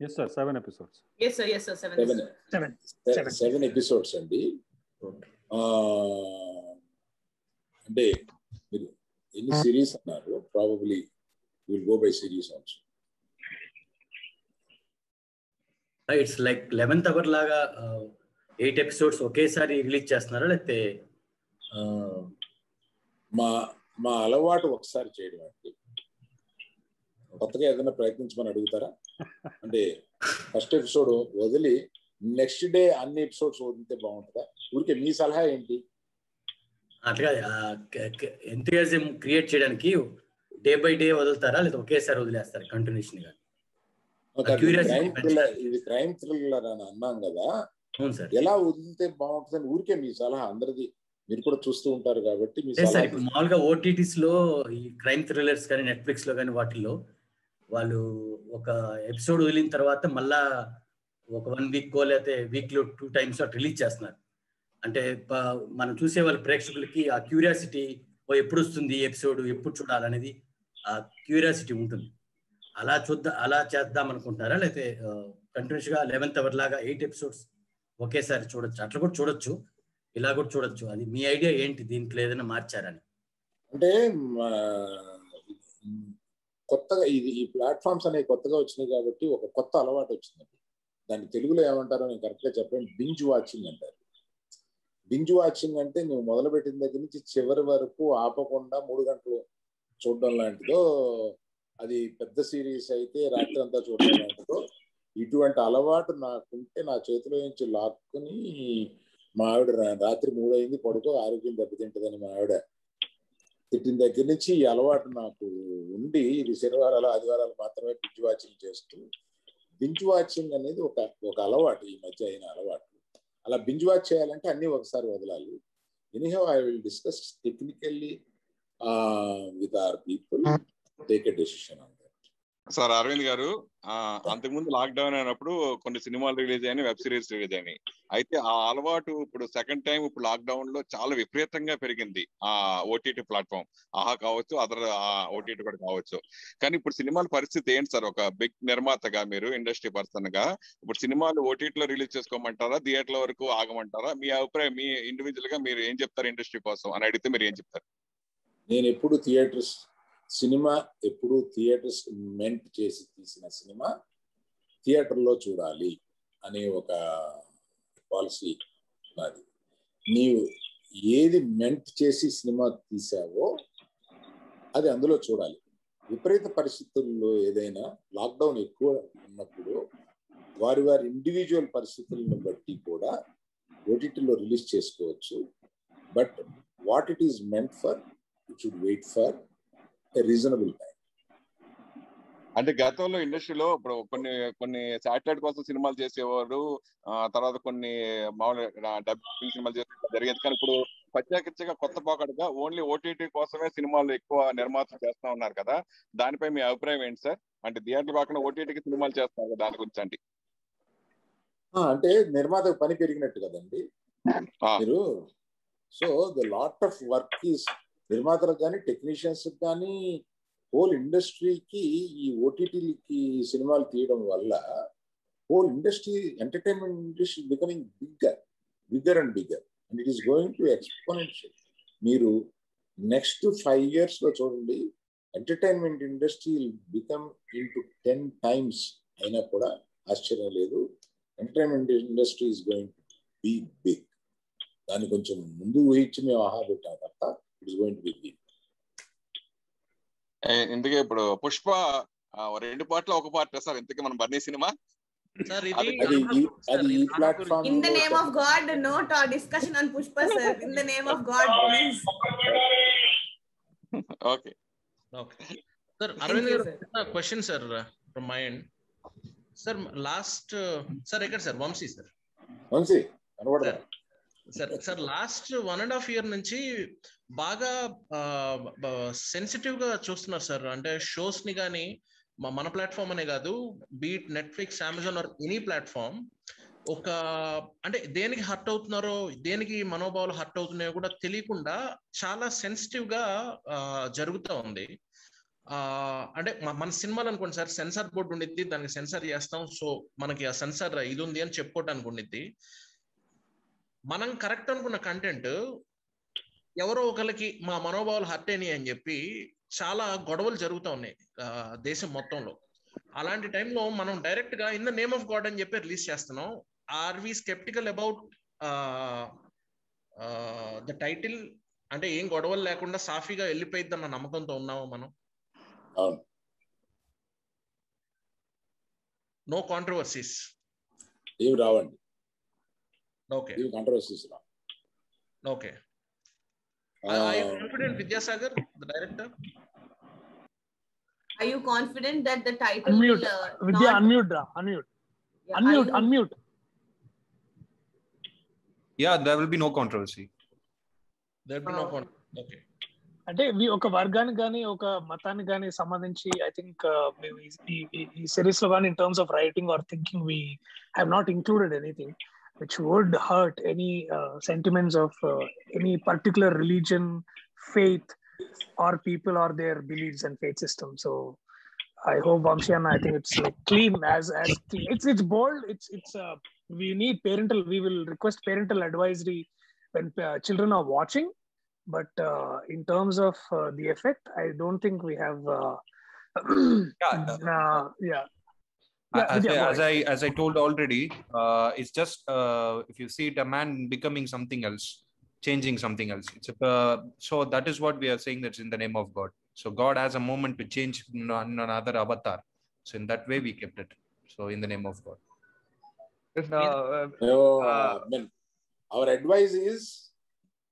Speaker 4: Yes sir, 7 episodes.
Speaker 2: Yes sir,
Speaker 1: 7 episodes అండి. అంటే మీరు ఎన్ని సిరీస్ అన్నారు? Probably will go by series also.
Speaker 12: It's like 11th hour లాగా 8 ఎపిసోడ్స్ ఒకేసారి రిలీజ్ చేస్తున్నారా, లేకపోతే?
Speaker 1: మా అలవాటు ఒకసారి చేయడం అండి. కొత్తగా ఏదైనా ప్రయత్నించమని అడుగుతారా? అంటే ఫస్ట్ ఎపిసోడ్ వదిలి నెక్స్ట్ డే అన్ని ఎపిసోడ్స్ వదిలితే బాగుంటుందా? ఊరికే మీ సలహా ఏంటి?
Speaker 12: అట్లా ఎంతూజియాజం క్రియేట్ చేయడానికి డే బై డే వదులుతారా, లేదా ఒకేసారి వదిలేస్తారా కంటిన్యూషన్ గా?
Speaker 1: ఇది క్రైమ్ థ్రిల్లర్ అని అన్నాం కదా,
Speaker 12: అవును సార్.
Speaker 1: ఎలా వదిలితే బాగుంటుందని ఊరికే మీ సలహా. అందరిది మీరు కూడా చూస్తూ ఉంటారు కాబట్టి మీ
Speaker 12: సలహా. ఇప్పుడు మామూలుగా ఓటీటీస్ లో ఈ క్రైమ్ థ్రిల్లర్స్ కానీ నెట్ఫ్లిక్స్ లో కానీ వాటిల్లో వాళ్ళు ఒక ఎపిసోడ్ వదిలిన తర్వాత మళ్ళా ఒక 1 వీక్ లేకపోతే వీక్ లో 2 times అటు రిలీజ్ చేస్తున్నారు. అంటే మనం చూసే వాళ్ళ ప్రేక్షకులకి ఆ క్యూరియాసిటీ, ఎప్పుడు వస్తుంది ఎపిసోడ్, ఎప్పుడు చూడాలనేది ఆ క్యూరియాసిటీ ఉంటుంది. అలా చేద్దాం అనుకుంటున్నారా, లేకపోతే కంటిన్యూస్ గా 11th అవర్ లాగా 8 ఎపిసోడ్స్ ఒకేసారి చూడొచ్చు? అట్లా కూడా చూడొచ్చు, ఇలా కూడా చూడొచ్చు. అది మీ ఐడియా ఏంటి? దీంట్లో ఏదైనా మార్చారని?
Speaker 1: అంటే కొత్తగా ఈ ప్లాట్ఫామ్స్ అనేవి కొత్తగా వచ్చినాయి కాబట్టి ఒక కొత్త అలవాటు వచ్చిందండి. దాన్ని తెలుగులో ఏమంటారో నేను కరెక్ట్గా చెప్పండి. బింజ్ వాచింగ్ అంటారు. బింజ్ వాచింగ్ అంటే నువ్వు మొదలుపెట్టిన దగ్గర నుంచి చివరి వరకు ఆపకుండా 3 గంటలు చూడడం లాంటిదో, అది పెద్ద సిరీస్ అయితే రాత్రి అంతా చూడడం లాంటిదో, ఇటువంటి అలవాటు నాకుంటే నా చేతిలో నుంచి లాక్కుని మా ఆవిడ రాత్రి 3 అయింది పడుకో, ఆరోగ్యం దెబ్బతింటుందని మా ఆవిడ తిట్టిన దగ్గర నుంచి ఈ అలవాటు నాకు ఉండి, ఇది శనివారాలు ఆదివారాలు మాత్రమే బింజ్ వాచింగ్ చేస్తూ, బింజ్ వాచింగ్ అనేది ఒక అలవాటు, ఈ మధ్య అయిన అలవాటు. అలా బింజ్ వాచ్ చేయాలంటే అన్ని ఒకసారి వదలాలి. Anyhow I will discuss technically with our people, take a decision on that.
Speaker 3: Sir Aravind garu, అంతకుముందు లాక్డౌన్ అయినప్పుడు కొన్ని సినిమాలు రిలీజ్ అయినాయి, వెబ్ సిరీస్ రిలీజ్ అయినాయి. అయితే ఆ అలవాటు ఇప్పుడు సెకండ్ టైం ఇప్పుడు లాక్డౌన్ లో చాలా విపరీతంగా పెరిగింది. ఆ ఓటీటీ ప్లాట్ఫామ్ ఆహా కావచ్చు, అదర్ ఓటీటీ కూడా కావచ్చు. కానీ ఇప్పుడు సినిమాల పరిస్థితి ఏంటి సార్? ఒక బిగ్ నిర్మాతగా, మీరు ఇండస్ట్రీ పర్సన్ గా, ఇప్పుడు సినిమాలు ఓటీటీలో రిలీజ్ చేసుకోమంటారా, థియేటర్ల వరకు ఆగమంటారా? మీ అభిప్రాయం, మీ ఇండివిజువల్ గా మీరు ఏం చెప్తారు ఇండస్ట్రీ కోసం అని అడిగితే మీరు ఏం చెప్తారు?
Speaker 1: నేను ఎప్పుడు ఎప్పుడు థియేటర్స్ మెంట్ చేసి తీసిన సినిమా థియేటర్లో చూడాలి అనే ఒక పాలసీ నాది. నీవు ఏది మెంట్ చేసి సినిమా తీసావో అది అందులో చూడాలి. విపరీత పరిస్థితుల్లో ఏదైనా లాక్డౌన్ ఎక్కువ ఉన్నప్పుడు వారి ఇండివిజువల్ పరిస్థితులను బట్టి కూడా ఓటీటీలో రిలీజ్ చేసుకోవచ్చు. But what it is meant for, it should wait for a reasonable time.
Speaker 3: అంటే గతంలో ఇండస్ట్రీలో ఇప్పుడు కొన్ని శాటిలైట్ కోసం సినిమాలు చేసేవారు, తర్వాత కొన్ని మామూలు డబ్బింగ్ సినిమాలు చేసే జరిగేది. కానీ ఇప్పుడు ప్రత్యేకించగా కొత్త పోకడగా ఓన్లీ ఓటీటీ కోసమే సినిమాలు ఎక్కువ నిర్మాతలు చేస్తా ఉన్నారు కదా, దానిపై మీ అభిప్రాయం ఏంటి సార్? అంటే థియేటర్ కాకుండా ఓటీటీకి సినిమాలు చేస్తారు, దాని గురించి అండి.
Speaker 1: అంటే నిర్మాతకు పని పెరిగినట్టు కదండి మీరు. So the lot of work is నిర్మాతలకు కానీ టెక్నీషియన్స్ కానీ హోల్ ఇండస్ట్రీకి ఈ ఓటీటీకి సినిమాలు తీయడం వల్ల whole industry, entertainment industry becoming bigger and it is going to exponential. మీరు నెక్స్ట్ 5 years లో చూడండి, entertainment industry become into 10 times అయినా కూడా ఆశ్చర్యం లేదు. Entertainment industry is going to be big. దాన్ని కొంచెం ముందు ఊహించి మేము ఆహా పెట్టాం తప్ప it is going to be big.
Speaker 3: ఇందుకే ఇప్పుడు పుష్ప 2 పార్ట్లు 1 పార్ట్ సార్, ఇంతకీ మనం బన్నీ సినిమా
Speaker 13: సార్
Speaker 1: అది ఈ platform.
Speaker 2: In the name of God, no discussion on Pushpa sir. In the name of God, please.
Speaker 3: Okay.
Speaker 13: Sir, Arvind, question sir from my end. Sir, last sir, sir, Vamsi sir.
Speaker 1: Vamsi,
Speaker 13: sir last 1.5 year నుంచి బాగా sensitive గా చూస్తున్నారు sir. అంటే shows ని కానీ మన platform అనే కాదు, beat Netflix, Amazon or any platform, ఒక అంటే దేనికి హర్ట్ అవుతున్నారో, దేనికి మనోభావాలు హర్ట్ అవుతున్నాయో కూడా తెలియకుండా చాలా సెన్సిటివ్ గా జరుగుతూ ఉంది. అంటే మన సినిమాలు అనుకోండి సార్, సెన్సార్ బోర్డు ఉండిద్ది, దానికి సెన్సార్ చేస్తాం, సో మనకి ఆ సెన్సార్ ఇది ఉంది అని చెప్పుకోవటానికి ఉండిద్ది. మనం కరెక్ట్ అనుకున్న కంటెంట్ ఎవరో ఒకరికి మా మనోభావాలు హర్ట్ అయినాయి అని చెప్పి చాలా గొడవలు జరుగుతూ ఉన్నాయి దేశం మొత్తంలో. అలాంటి టైంలో మనం డైరెక్ట్ గా in the name of God అని చెప్పి రిలీజ్ చేస్తున్నాం. Are we sceptical about the title? అంటే ఏం గొడవలు లేకుండా సాఫీగా వెళ్ళిపోయిద్ది అన్న నమ్మకంతో ఉన్నాము మనం. నో కాంట్రవర్సీస్
Speaker 1: ఏం రావండి.
Speaker 13: Okay,
Speaker 1: controversies Rao.
Speaker 13: Okay. Are you confident, Vidyasagar, the director?
Speaker 6: Are you confident that the title
Speaker 5: unmute
Speaker 6: will
Speaker 5: Vidya
Speaker 6: not...
Speaker 5: unmute.
Speaker 7: Yeah, there will be no controversy.
Speaker 13: There will be no controversy. Okay.
Speaker 5: అంటే ఒక వర్గానికి కానీ ఒక మతానికి కానీ సంబంధించి I think ఈ series లో కానీ in terms of writing or thinking we have not included anything which would hurt any sentiments of any particular religion, faith, or people or their beliefs and faith system. So I hope Vamshi, I think it's like clean as clean. It's bold. It's we need parental. We will request parental advisory when children are watching. But in terms of the effect, I don't think we have. Yeah.
Speaker 7: As I told already, it's just if you see it, a man becoming something else, changing something else. So that is what we are saying, that's in the name of God. So God has a moment to change another avatar. So in that way we kept it. So in the name of God.
Speaker 1: Our advice is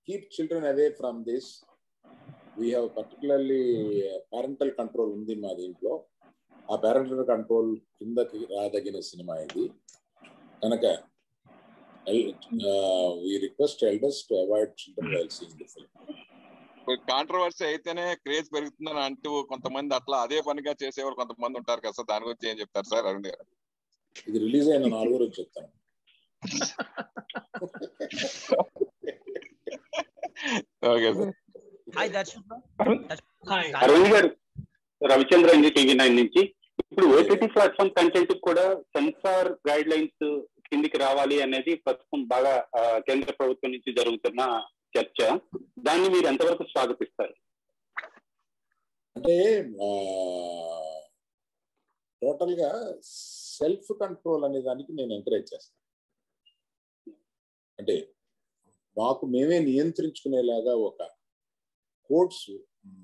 Speaker 1: keep children away from this. We have particularly parental control undi ma dintlo. ఆ parental control కిందకి రాదగిన cinema ఇది కనుక we request elders to avoid children while seeing the film.
Speaker 3: Controversy అయితేనే craze పెరుగుతుందని అంటూ కొంతమంది అట్లా అదే పనిగా చేసేవారు కొంతమంది ఉంటారు కదా సార్, దాని గురించి ఏం చెప్తారు సార్ అరుణ్ గారు?
Speaker 1: ఇది రిలీజ్ అయిన 4 రోజు చెప్తాను.
Speaker 3: Okay sir.
Speaker 14: హాయ్ దర్శక్.
Speaker 10: అరుణ్ గారు, రవిచంద్ర TV9 నుంచి. ఇప్పుడు ఓటీటీ ప్లాట్ఫామ్ కంటెంట్ కూడా సెన్సార్ గైడ్ లైన్స్ కిందికి రావాలి అనేది ప్రస్తుతం బాగా కేంద్ర ప్రభుత్వం నుంచి జరుగుతున్న చర్చ. దాన్ని మీరు ఎంతవరకు స్వాగతిస్తారు?
Speaker 1: అంటే టోటల్ గా సెల్ఫ్ కంట్రోల్ అనే దానికి నేను ఎంకరేజ్ చేస్తాను. అంటే మాకు మేమే నియంత్రించుకునేలాగా ఒక కోడ్స్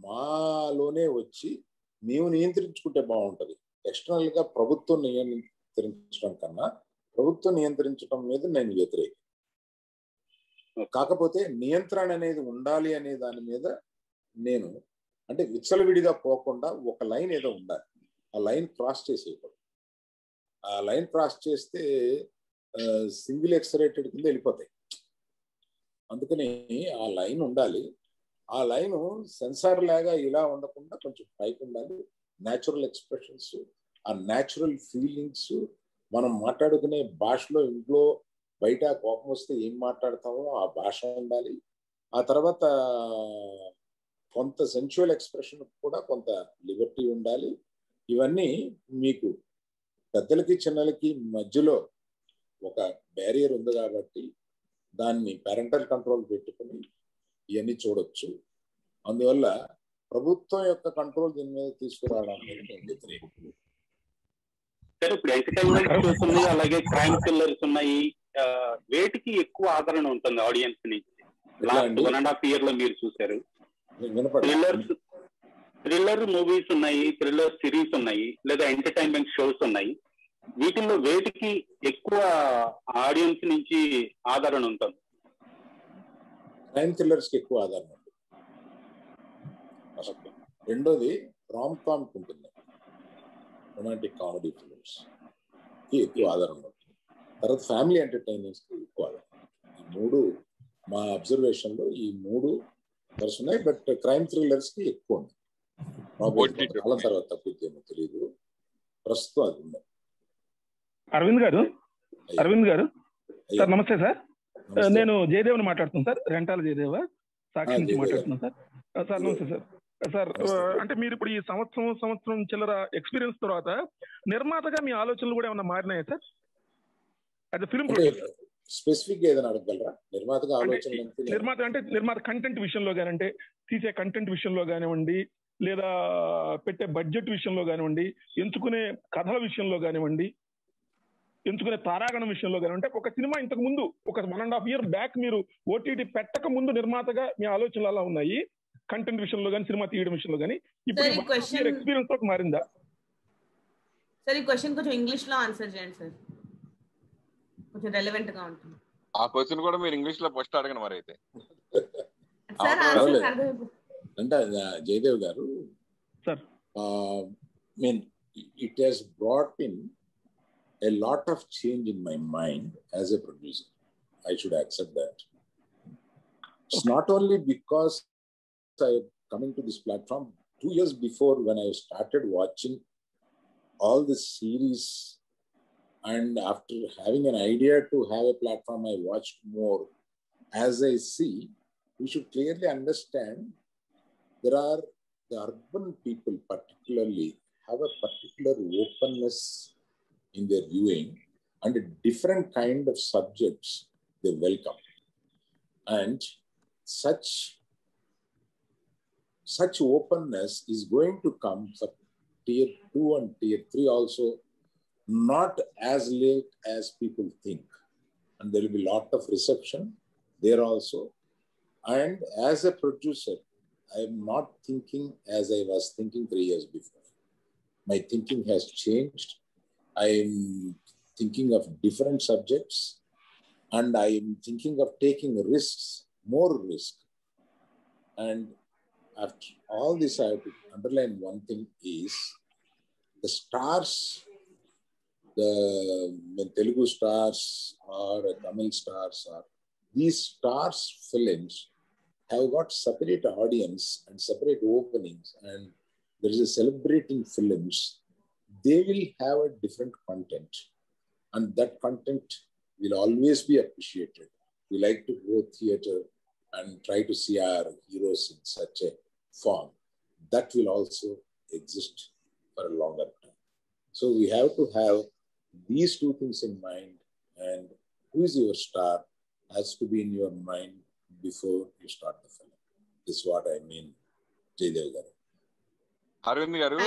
Speaker 1: మాలోనే వచ్చి మేము నియంత్రించుకుంటే బాగుంటుంది. ఎక్స్టర్నల్ గా ప్రభుత్వం నియంత్రించడం కన్నా ప్రభుత్వం నియంత్రించడం మీద నేను వ్యతిరేకం. కాకపోతే నియంత్రణ అనేది ఉండాలి అనే దాని మీద నేను అంటే విచ్చలవిడిగా పోకుండా ఒక లైన్ ఏదో ఉండాలి. ఆ లైన్ క్రాస్ చేసేయకూడదు. ఆ లైన్ క్రాస్ చేస్తే సింగిల్ ఎక్సరేటెడ్ కింద వెళ్ళిపోతాయి. అందుకని ఆ లైన్ ఉండాలి. ఆ లైన్ సెన్సార్ లాగా ఇలా ఉండకుండా కొంచెం పైకి ఉండాలి. న్యాచురల్ ఎక్స్ప్రెషన్స్, ఆ న్యాచురల్ ఫీలింగ్స్, మనం మాట్లాడుకునే భాషలో ఇంట్లో బయట కోపం వస్తే ఏం మాట్లాడతామో ఆ భాష ఉండాలి. ఆ తర్వాత కొంత సెన్చువల్ ఎక్స్ప్రెషన్ కూడా కొంత లిబర్టీ ఉండాలి. ఇవన్నీ మీకు పెద్దలకి చిన్నలకి మధ్యలో ఒక బ్యారియర్ ఉంది కాబట్టి దాన్ని పేరెంటల్ కంట్రోల్ పెట్టుకుని ఇవన్నీ చూడొచ్చు. అందువల్ల ప్రభుత్వం యొక్క కంట్రోల్ దీని మీద తీసుకురావడం వ్యతిరేకం.
Speaker 10: సరే, ఇప్పుడు ఎంటర్టైన్మెంట్ షోస్ ఉన్నాయి, అలాగే క్రైమ్ థ్రిల్లర్స్ ఉన్నాయి. వేటికి ఎక్కువ ఆదరణ ఉంటుంది ఆడియన్స్ నుంచి? లాస్ట్ 1.5 year లో మీరు చూసారు. థ్రిల్లర్ మూవీస్ ఉన్నాయి, థ్రిల్లర్ సిరీస్ ఉన్నాయి, లేదా ఎంటర్టైన్మెంట్ షోస్ ఉన్నాయి. వీటిల్లో వేటికి ఎక్కువ ఆడియన్స్ నుంచి ఆదరణ ఉంటుంది?
Speaker 1: క్రైమ్ థ్రిల్లర్స్ కి ఎక్కువ ఆదరణ ఉంటుంది. రెండోది రామ్ కామ్ ఉంటుంది, రొమాంటిక్ కామెడీ ఫిల్మ్స్ కి ఎక్కువ ఆదరణ ఉంటుంది. తర్వాత ఫ్యామిలీ ఎంటర్టైనర్స్ కి ఎక్కువ ఆదరణ. ఈ 3 మా అబ్జర్వేషన్ లో ఈ 3 వస్తున్నాయి. బట్ క్రైమ్ థ్రిల్లర్స్ కి ఎక్కువ ఉంది. కాలం తర్వాత తగ్గుద్దేమో తెలియదు, ప్రస్తుతం అది ఉంది.
Speaker 14: అరవింద్ గారు సార్ నమస్తే సార్. నేను జయదేవ్ని మాట్లాడుతున్నాను సార్, రెంటాల జయదేవ, సాక్షి నుంచి మాట్లాడుతున్నాను సార్. సార్ నమస్తే సార్. సార్ అంటే మీరు ఇప్పుడు ఈ సంవత్సరం చిల్లర ఎక్స్పీరియన్స్ తర్వాత నిర్మాతగా మీ ఆలోచనలు కూడా ఏమైనా మారినాయా సార్? అది ఫిల్మ్
Speaker 1: స్పెసిఫిక్ గా ఏదైనా అడగలరా?
Speaker 14: నిర్మాత కంటెంట్ విషయంలో కానివ్వండి, తీసే కంటెంట్ విషయంలో కానివ్వండి, లేదా పెట్టే బడ్జెట్ విషయంలో కానివ్వండి, ఎంచుకునే కథల విషయంలో కానివ్వండి, ఎంచుకునే తారాగణం విషయంలో కానివ్వండి. ఒక సినిమా ఇంతకు ముందు ఒక 1.5 year బ్యాక్ మీరు ఓటీటీ పెట్టక ముందు నిర్మాతగా మీ ఆలోచనలు అలా ఉన్నాయి, కంటెంట్ విషయంలో కానీ సినిమా తీయడం విషయంలో కానీ. ఇప్పుడు ఎక్స్పీరియన్స్ తో మారిందా
Speaker 2: సార్? ఈ క్వశ్చన్ కొంచెం ఇంగ్లీష్ లో ఆన్సర్ చేయండి సార్, కొంచెం రెలెవెంట్ గా ఉంటుంది.
Speaker 3: ఆ క్వశ్చన్ కూడా మీరు ఇంగ్లీష్ లో ఫస్ట్ అడగండి మరి అయితే.
Speaker 1: అంటే జయదేవ్ గారు sir, it has brought in a lot of change in my mind as a producer. I should accept that. It's not only because I am coming to this platform. 2 years before, when I started watching all the series, and after having an idea to have a platform, I watched more. As I see, we should clearly understand there are the urban people particularly have a particular openness in their viewing and a different kind of subjects they welcome. And such openness is going to come for tier 2 and tier 3 also, not as late as people think. And there will be a lot of reception there also. And as a producer, I am not thinking as I was thinking 3 years before. My thinking has changed. I am thinking of different subjects, and I am thinking of taking risks, more risk. And after all this, I have to underline one thing is the stars, the Telugu stars or Tamil stars, or these stars films have got separate audience and separate openings, and there is a celebrating films. They will have a different content, and that content will always be appreciated. We like to go theater and try to see our heroes in such a form. That will also exist for a longer time. So we have to have these 2 things in mind, and who is your star has to be in your mind before you start the film. This is what I mean, Jaydev garu.
Speaker 3: Aravind garu,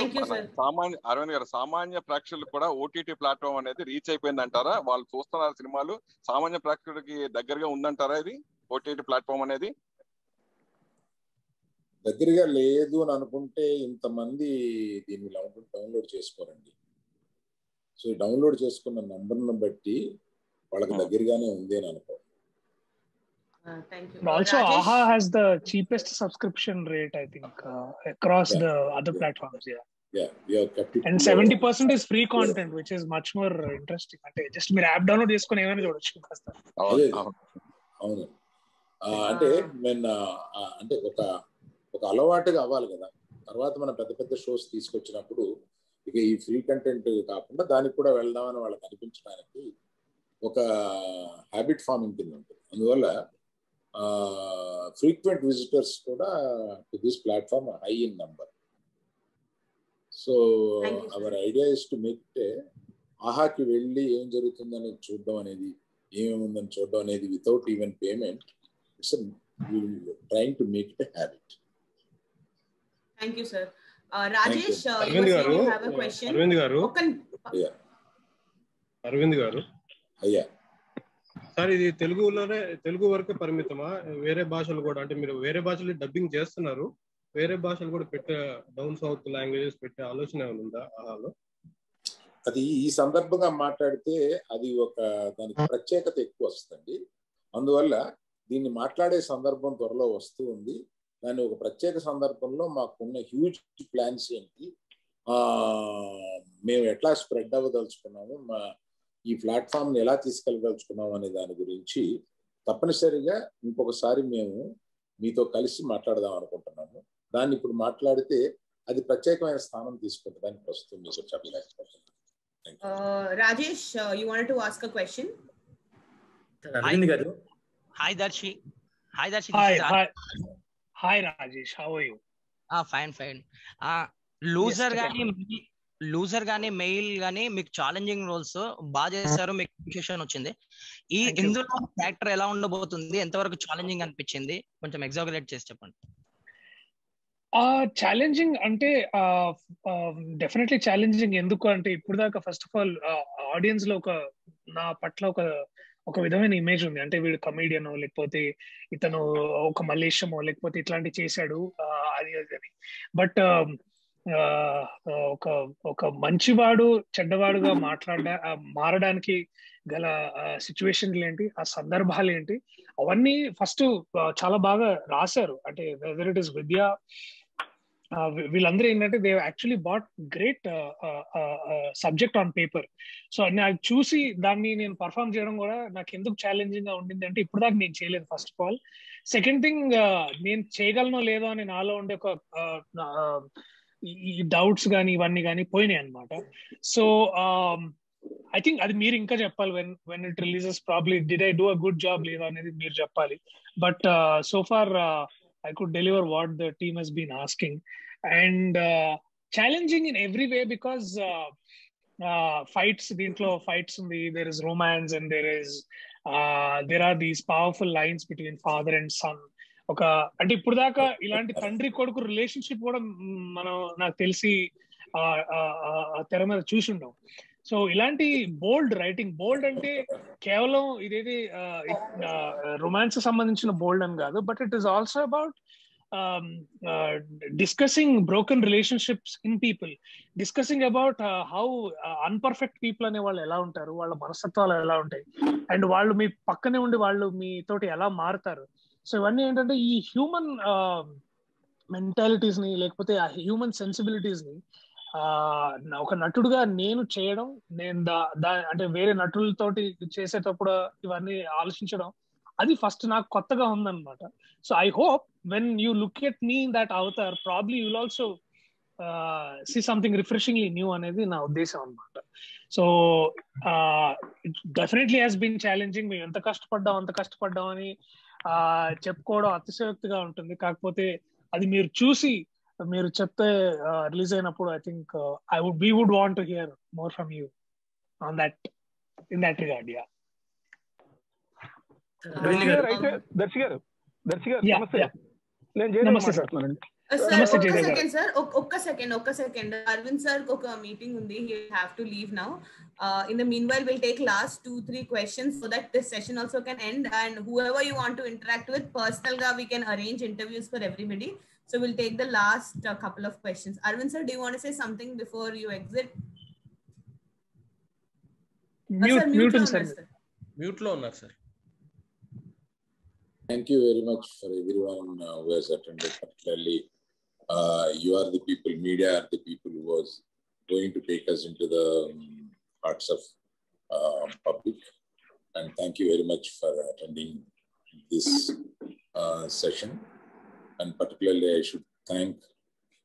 Speaker 3: సామాన్య ప్రేక్షకులకు కూడా OTT platform అనేది reach అయిపోయింది అంటారా? వాళ్ళు చూస్తున్నారు సినిమాలు, సామాన్య ప్రేక్షకుడికి దగ్గరగా ఉందంటారా ఇది ఓటీటీ ప్లాట్ఫామ్ అనేది?
Speaker 1: దగ్గరగా లేదు అని అనుకుంటే ఇంతమంది దీన్ని డౌన్లోడ్ చేసుకోరండి. సో డౌన్లోడ్ చేసుకున్న నంబర్ను బట్టి వాళ్ళకి దగ్గరగానే ఉంది అని అనుకో.
Speaker 2: Thank you.
Speaker 5: Also, AHA has the cheapest subscription rate, I think, across the other platforms.
Speaker 1: Yeah, we have kept it.
Speaker 5: And 70% is free content, which is much more interesting. అంటే just మీరు యాప్ డౌన్లోడ్ చేసుకొని ఏమైనా చూడొచ్చు.
Speaker 1: అవును, అంటే అంటే ఒక అలవాటుగా అవ్వాలి కదా. తర్వాత మన పెద్ద షోస్ తీసుకొచ్చినప్పుడు ఇక ఈ ఫ్రీ కంటెంట్ కాకుండా దానికి కూడా వెళ్దామని వాళ్ళకి అనిపించడానికి ఒక హ్యాబిట్ ఫార్మింగ్ కింద ఉంటుంది. అందువల్ల frequent visitors kuda to this platform are high in number. So our idea is to make it AHA ki velli em jarugundani chuddam anedi em undani chuddam anedi without even payment. We are trying to make it a habit.
Speaker 2: Thank you, sir. Rajesh, you have a question.
Speaker 15: Arvind garu.
Speaker 1: Yeah.
Speaker 15: Arvind garu.
Speaker 1: Yeah.
Speaker 15: Sir, ఇది తెలుగు వరకే పరిమితమా? వేరే భాషలు కూడా, అంటే మీరు వేరే భాషలు dubbing చేస్తున్నారు, వేరే భాషలు కూడా పెట్టే డౌన్ సౌత్ లాంగ్వేజెస్ పెట్టే ఆలోచన ఏమైనా ఉందా ఆహాలో?
Speaker 1: అది ఈ సందర్భంగా మాట్లాడితే అది దానికి ప్రత్యేకత ఎక్కువ వస్తుంది. అందువల్ల దీన్ని మాట్లాడే సందర్భం త్వరలో వస్తూ ఉంది. దాన్ని ఒక ప్రత్యేక సందర్భంలో మాకున్న హ్యూజ్ ప్లాన్స్ ఏంటి, మేము ఎట్లా స్ప్రెడ్ అవ్వదలుచుకున్నాము, ఈ ప్లాట్ఫామ్ని ఎలా తీసుకెళ్ళదలుచుకున్నాం అనే దాని గురించి తప్పనిసరిగా ఇంకొకసారి మేము మీతో కలిసి మాట్లాడదాం అనుకుంటున్నాము. దాన్ని ఇప్పుడు మాట్లాడితే అది ప్రత్యేకమైన స్థానం తీసుకుంటుందని ప్రస్తుతం మీకు చెప్పలేకపోతున్నాను.
Speaker 2: Rajesh, you wanted to ask a question?
Speaker 16: Hi Darshi.
Speaker 5: Hi Rajesh, how are you?
Speaker 16: Fine. Loser గానీ మెయిల్ గానీ మీకు ఛాలెంజింగ్ రోల్స్ బాగా చేశారు, మీకు అప్రిషియేషన్ వచ్చింది. ఇందులో క్యారెక్టర్ ఎలా ఉండబోతుంది, ఎంతవరకు ఛాలెంజింగ్ అనిపించింది, కొంచెం ఎగ్జాగరేట్ చేసి చెప్పండి.
Speaker 5: ఛాలెంజింగ్ అంటే డెఫినెట్లీ ఛాలెంజింగ్. ఎందుకు అంటే ఇప్పుడు దాకా ఫస్ట్ ఆఫ్ ఆల్ ఆడియన్స్ లో నా పట్ల ఒక విధమైన ఇమేజ్ ఉంది. అంటే వీడు కమీడియనో, లేకపోతే ఇతను ఒక మలేషియమో, లేకపోతే ఇట్లాంటి చేశాడు అది అని. బట్ ఒక మంచివాడు చెడ్డవాడుగా మారడానికి గల సిచ్యువేషన్లు ఏంటి, ఆ సందర్భాలు ఏంటి, అవన్నీ ఫస్ట్ చాలా బాగా రాశారు. అంటే వెదర్ ఇట్ ఇస్ విద్య, వీళ్ళందరూ ఏంటంటే they actually bought great subject on paper. So నాకు చూసి దాన్ని నేను పర్ఫామ్ చేయడం కూడా నాకు ఎందుకు ఛాలెంజింగ్ గా ఉండింది అంటే ఇప్పుడు దాకా నేను చేయలేదు first of all. Second thing, నేను చేయగలనో లేదో అని నాలో ఉండే ఒక ఈ డౌట్స్ కానీ ఇవన్నీ కానీ పోయినాయి అనమాట. సో ఐ థింక్ అది మీరు ఇంకా చెప్పాలి. When it releases probably did I do a good job లేదా అనేది మీరు చెప్పాలి. But so far I could deliver what the team has been asking, and challenging in every way because fights undi, there is romance, and there are these powerful lines between father and son. అంటే ఇప్పుడు దాకా ఇలాంటి తండ్రి కొడుకు relationship కూడా మనం నాకు తెలిసి తెర మీద చూసి ఉండం. సో ఇలాంటి బోల్డ్ రైటింగ్, బోల్డ్ అంటే కేవలం ఇదేది రొమాన్స్ సంబంధించిన బోల్డ్ అని కాదు, but it is also about discussing broken relationships in people, discussing about how imperfect people అనే వాళ్ళు ఎలా ఉంటారు, వాళ్ళ మనస్తత్వాలు ఎలా ఉంటాయి, అండ్ వాళ్ళు మీ పక్కనే ఉండి వాళ్ళు మీతోటి ఎలా మారుతారు. సో ఇవన్నీ ఏంటంటే ఈ హ్యూమన్ మెంటాలిటీస్ ని, లేకపోతే ఆ హ్యూమన్ సెన్సిబిలిటీస్ ని ఒక నటుడుగా నేను చేయడం, నేను అంటే వేరే నటులతోటి చేసేటప్పుడు ఇవన్నీ ఆలోచించడం, అది ఫస్ట్ నాకు కొత్తగా ఉందన్నమాట. So I hope when you look at me in that avatar probably you will also see something refreshingly new అనేది నా ఉద్దేశం అనమాట. So definitely has been challenging. మేము ఎంత కష్టపడ్డాం అని చెప్పుకోవడం అతిశయోక్తిగా ఉంటుంది. కాకపోతే అది మీరు చూసి మీరు చెప్తే రిలీజ్ అయినప్పుడు I think we would want to hear more from you on that, in that regard. Yeah.
Speaker 14: Darshi garu నమస్తే.
Speaker 2: ఒక్క సెకండ్ అరవింద్ సార్ ఒక మీటింగ్ ఉంది, he have to leave now. In the meanwhile we'll take last 2-3 questions so that this session also can end, and whoever you want to interact with personal ga we can arrange interviews for everybody. So we'll take the last couple of questions. Arvind sir, do you want to say something before you exit?
Speaker 13: Mute lo unnar sir.
Speaker 1: Thank you very much for everyone who has attended. Particularly, you are the people, media are the people who was going to take us into the hearts of public. And thank you very much for attending this session. And particularly, I should thank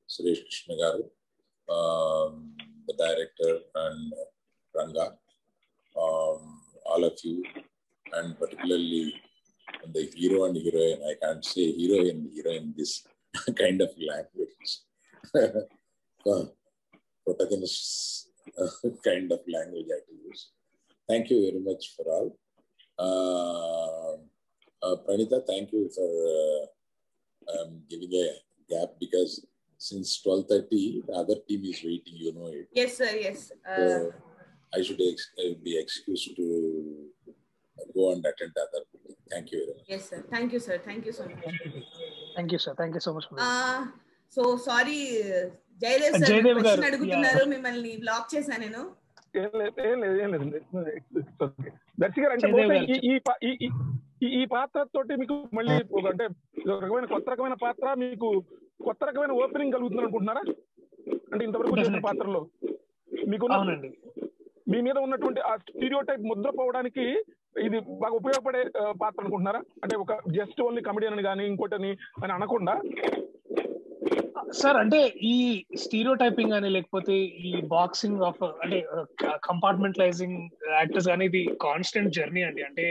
Speaker 1: Suresh Krishna garu, the director, and Ranga, all of you, and particularly the hero and heroine. I can't say hero and heroine this kind of language. Protagonists kind of language I have to use. Thank you very much for all. Pranita, thank you for giving a gap, because since 12:30 the other team is waiting, you know it.
Speaker 2: Yes sir, yes.
Speaker 1: So I should be excused to go and attend the other meeting. Thank you very much.
Speaker 2: Yes sir, thank you sir, thank you so much.
Speaker 5: Thank you sir, thank you so much.
Speaker 2: So sorry Jaydev sir, question adugutunnaru, mimmalni block chesa nenu.
Speaker 14: Darshi garu అంటే ఈ పాత్ర తోటి మీకు మళ్ళీ అంటే కొత్త రకమైన పాత్ర, మీకు కొత్త రకమైన ఓపెనింగ్ కలుగుతుంది అనుకుంటున్నారా? అంటే ఇంతవరకు చేసిన పాత్రలో మీకు మీ మీద ఉన్నటువంటి ఆ స్టీరియోటైప్ ముద్ర పోవడానికి ఇది బాగా ఉపయోగపడే పాత్ర అనుకుంటున్నారా? అంటే ఒక జస్ట్ ఓన్లీ కమెడియన్ అని కానీ ఇంకోటని అని అనకుండా.
Speaker 5: సార్ అంటే ఈ స్టీరియో టైపింగ్ అని లేకపోతే ఈ బాక్సింగ్ ఆఫ్ అంటే కంపార్ట్మెంటలైజింగ్ యాక్టర్స్ కానీ ఇది కాన్స్టెంట్ జర్నీ అండి. అంటే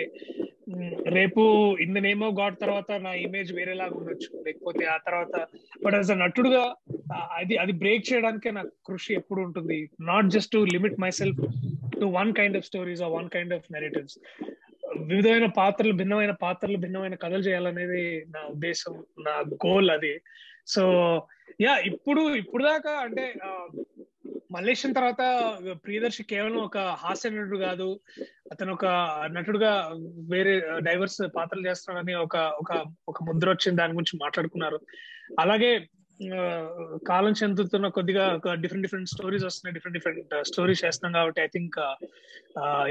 Speaker 5: రేపు in the name of God తర్వాత నా ఇమేజ్ వేరేలాగా ఉండొచ్చు, లేకపోతే ఆ తర్వాత బట్ యాజ్ అ నటుడుగా అది బ్రేక్ చేయడానికే నాకు కృషి ఎప్పుడు ఉంటుంది. Not just to limit myself to one kind of stories or one kind of narratives. వివిధమైన పాత్రలు, భిన్నమైన కథలు చేయాలనేది నా ఉద్దేశం, నా గోల్ అది. సో యా ఇప్పుడు దాకా అంటే మల్లేశం తర్వాత ప్రియదర్శి కేవలం ఒక హాస్య నటుడు కాదు, అతను ఒక నటుడుగా వేరే డైవర్స్ పాత్రలు చేస్తున్నాడని ఒక ముద్ర వచ్చింది. దాని గురించి మాట్లాడుకున్నారు. అలాగే కాలం చెందుతున్న కొద్దిగా డిఫరెంట్ స్టోరీస్ వస్తున్నాయి, డిఫరెంట్ స్టోరీస్ చేస్తున్నాం కాబట్టి I think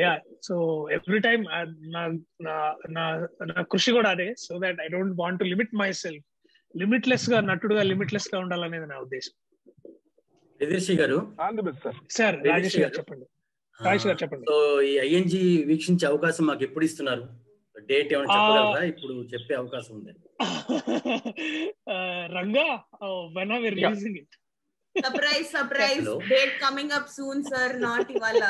Speaker 5: yeah so every time నా కృషి కూడా అదే. So that I don't want to limit my self. Limitless గా నటుడుగా లిమిట్లెస్ గా ఉండాలనేది నా ఉద్దేశం.
Speaker 12: ప్రియదర్శి గారు.
Speaker 5: సార్ రాజేష్ గారు చెప్పండి. రాజేష్ గారు చెప్పండి.
Speaker 12: సో ఈ ఐఎన్జి వీక్షించే అవకాశం మాకు ఎప్పుడు ఇస్తున్నారు? డేట్ ఏమైనా చెప్పగలరా? ఇప్పుడు చెప్పే అవకాశం ఉంది.
Speaker 5: Ranga when are we releasing it?
Speaker 2: Surprise. Date coming up soon, sir. Not ఇవాళ.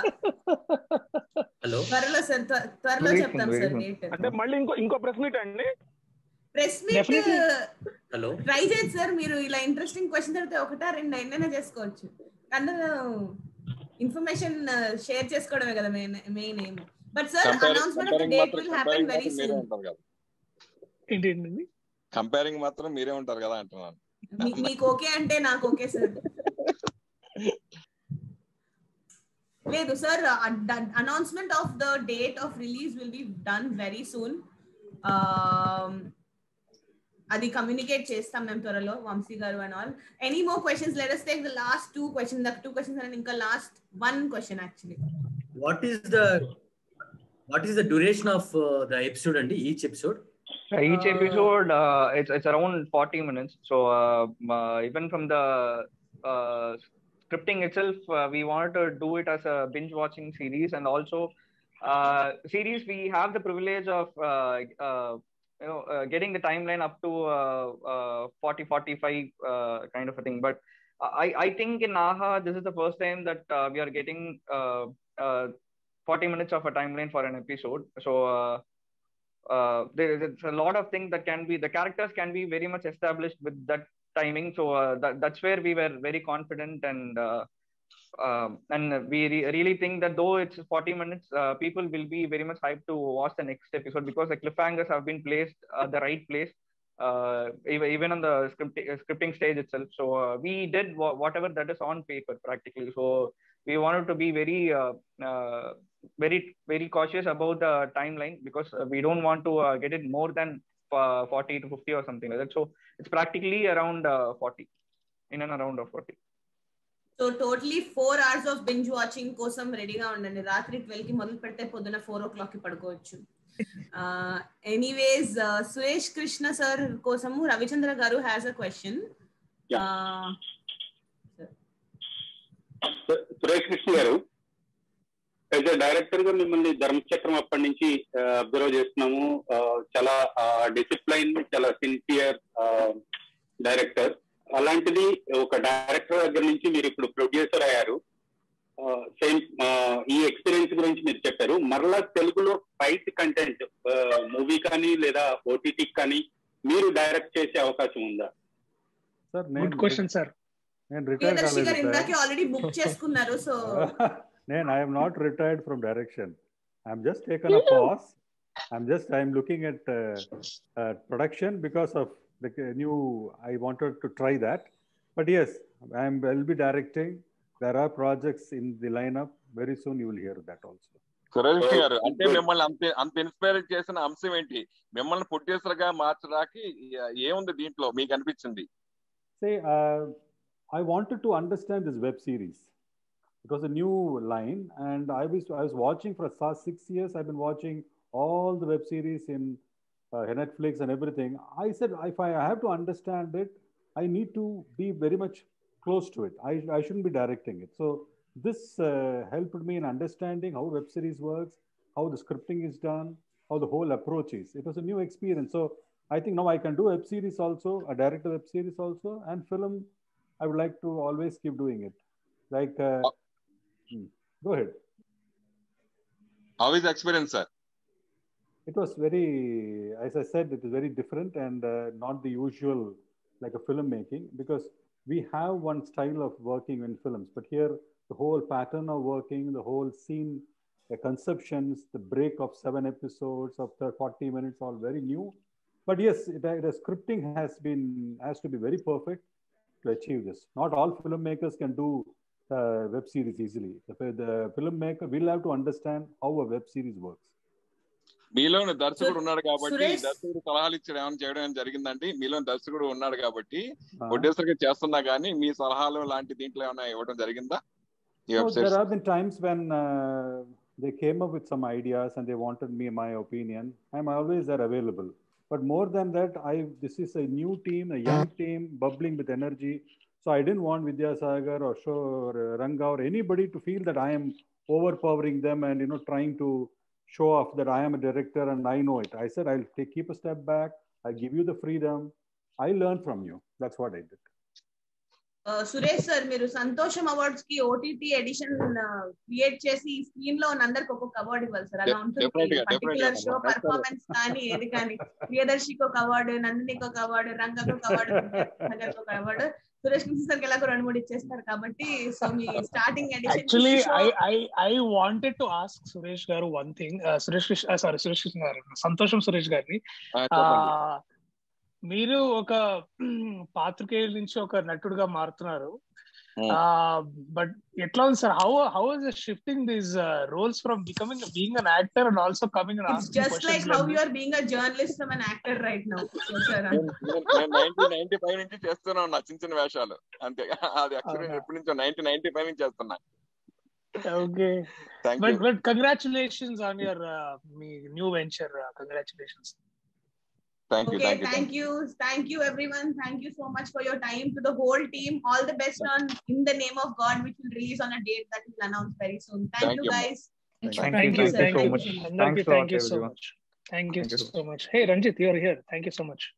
Speaker 12: హలో.
Speaker 2: త్వరలో సార్, త్వరలో చెప్తాం సార్ డేట్.
Speaker 14: అంటే మళ్ళీ ఇంకో ప్రెస్ మీట్ అండి.
Speaker 2: ప్రెస్ మీట్
Speaker 12: హలో
Speaker 2: ట్రై చేయండి సార్. మీరు ఇలా ఇంట్రెస్టింగ్ క్వశ్చన్ అడిగితే ఒకటా రెండు అయినా చేసుకోవచ్చు. అందరూ ఇన్ఫర్మేషన్ షేర్ చేసుకోవడమే కదా మెయిన్ ఏం. But sir announcement of the date will happen very soon.
Speaker 5: ఏంటి
Speaker 3: కంపేరింగ్ మాత్రం మీరే ఉంటారు కదా అంటున్నాను.
Speaker 2: మీకు ఓకే అంటే నాకు ఓకే సార్. లేదు sir, announcement of the date of release will be done very soon. అది కమ్యూనికేట్ చేస్తాం మేము త్వరలో, వంశీ గారు and all. Any more questions? Let us take the last two questions. The two questions and ఇంకా last one question actually.
Speaker 12: What is the duration of the episode and each episode?
Speaker 8: Each episode it's around 40 minutes. So even from the scripting itself, we wanted to do it as a binge watching series, and also series we have the privilege of getting the timeline up to 40-45 kind of a thing. But I think in AHA this is the first time that we are getting 40 minutes of a timeline for an episode. So there's a lot of things that the characters can be very much established with that timing. So that's where we were very confident, and we really think that though it's 40 minutes, people will be very much hyped to watch the next episode, because the cliffhangers have been placed at the right place, even on the scripting stage itself. So we did whatever that is on paper practically. So we wanted to be very cautious about the timeline, because we don't want to get it more than 40 to 50 or something like that. So it's practically around 40, in and around 40.
Speaker 2: So totally 4 hours of binge watching కోసం రెడీగా ఉండండి. రాత్రి 12 కి మొదలు పెడితే పొద్దున 4 o'clock కి పడుకోవచ్చు. ఎనీవేస్ సురేష్ కృష్ణ సార్ కోసము రవిచంద్ర గారు has a question.
Speaker 10: Suresh Krishna గారు, యాజ్ ఎ డైరెక్టర్ గా మిమ్మల్ని ధర్మచక్రం అప్పటి నుంచి అబ్జర్వ్ చేస్తున్నాము. చాలా డిసిప్లైన్, చాలా సిన్సియర్ డైరెక్టర్. అలాంటిది ఒక డైరెక్టర్ దగ్గర నుంచి మీరు ఇప్పుడు ప్రొడ్యూసర్ అయ్యారు. సేమ్ ఈ ఎక్స్పీరియన్స్ గురించి మీరు చెప్పారు. మరలా తెలుగులో ఫైట్ కంటెంట్ మూవీ కానీ లేదా ఓటీటీ కానీ మీరు డైరెక్ట్ చేసే అవకాశం ఉందా?
Speaker 5: Good question sir.
Speaker 4: నేను రిటైర్డ్ కాలేదు
Speaker 2: ఇందాకే ఆల్రెడీ బుక్ చేసుకున్నారు. So
Speaker 4: I am not retired from direction. I'm just taken a pause. I'm looking at production because of the new. I wanted to try that, but yes, I'll be directing. There are projects in the lineup. Very soon you will hear that also.
Speaker 3: Suresh గారు, అంటే మిమ్మల్ని అంత inspire చేసిన అంశం ఏంటి? మిమ్మల్ని producer గా మార్చడానికి ఏముంది దీంట్లో మీకు అనిపించింది?
Speaker 4: Say, I wanted to understand this web series. It was a new line, and I was watching for the past 6 years. I've been watching all the web series in Netflix and everything. I said, if I have to understand it, I need to be very much close to it. I shouldn't be directing it. So this helped me in understanding how web series works, how the scripting is done, how the whole approach is. It was a new experience. So I think now I can do web series also, a direct web series also, and film. I would like to always keep doing it. Like, go ahead.
Speaker 3: How is the experience, sir?
Speaker 4: It was very, as I said, it is very different and not the usual like a filmmaking, because we have one style of working in films, but here the whole pattern of working, the whole scene, the conceptions, the break of 7 episodes of 40 minutes, all very new. But yes, the scripting has to be very perfect to achieve this. Not all filmmakers can do web series easily. The filmmaker will have to understand how a web series works.
Speaker 3: మీలోని దర్శకుడు ఉన్నాడు కాబట్టి దర్శకుడు సలహాలు ఇచ్చి ఏమైనా చేయడం జరిగిందండి. మీలోని దర్శకుడు ఉన్నాడు కాబట్టి ప్రొడ్యూసర్ గా చేస్తున్నా గానీ మీ సలహాలు లాంటి దీంట్లో ఏమైనా ఇవ్వడం జరిగిందా?
Speaker 4: There have been times when they came up with some ideas and they wanted my opinion. I'm always there available. But more than that, this is a new team, a young team, bubbling with energy. So I didn't want Vidyasagar or Ranga or anybody to feel that I am overpowering them and trying to show off that I am a director and I know it. I said, I'll keep a step back. I'll give you the freedom. I learn from you. That's what I did.
Speaker 2: Suresh sir, మీరు సంతోషం awards కి OTT edition create చేసి screen లో ఉన్న అందరికి ఒక్కొక్క award ఇవ్వాలి sir. అలా ఉంటుంది పర్టికులర్ షో పర్ఫార్మెన్స్ కానీ ఏది కానీ. ప్రియదర్శికి ఒక అవార్డు, నందినికి ఒక అవార్డు, రంగకు ఒక అవార్డు, ఒక అవార్డు, సురేష్ కృష్ణ సార్ కి ఎలాగో 2-3 ఇచ్చేస్తారు కాబట్టి. సో మీ starting edition
Speaker 5: actually I wanted to ask Suresh garu one thing. Suresh Krishna గారు, సంతోషం సురేష్ గారిని, మీరు ఒక పాత్రికేయుల నుంచి ఒక నటుడుగా మారుతున్నారు. బట్ ఎట్లా ఉంది sir? How is shifting these roles from being an actor and also coming and asking
Speaker 2: just
Speaker 5: questions
Speaker 2: like how you are being a journalist from an actor right now. So sir,
Speaker 3: నేను 1995 నుంచి చేస్తున్నా ఉన్నా చిన్న చిన్న వేషాలు అంతే. అది actually ఎప్పటి నుంచో 1995 నుంచి చేస్తున్నా.
Speaker 5: Okay, but congratulations on your new venture. Congratulations.
Speaker 2: Thank you everyone. Thank you so much for your time. To the whole team, all the best on In the Name of God, which will release on a date that is announced very soon. Thank you guys.
Speaker 5: Thank you so much. Thank you so much. Hey Ranjit, you are here. Thank you so much.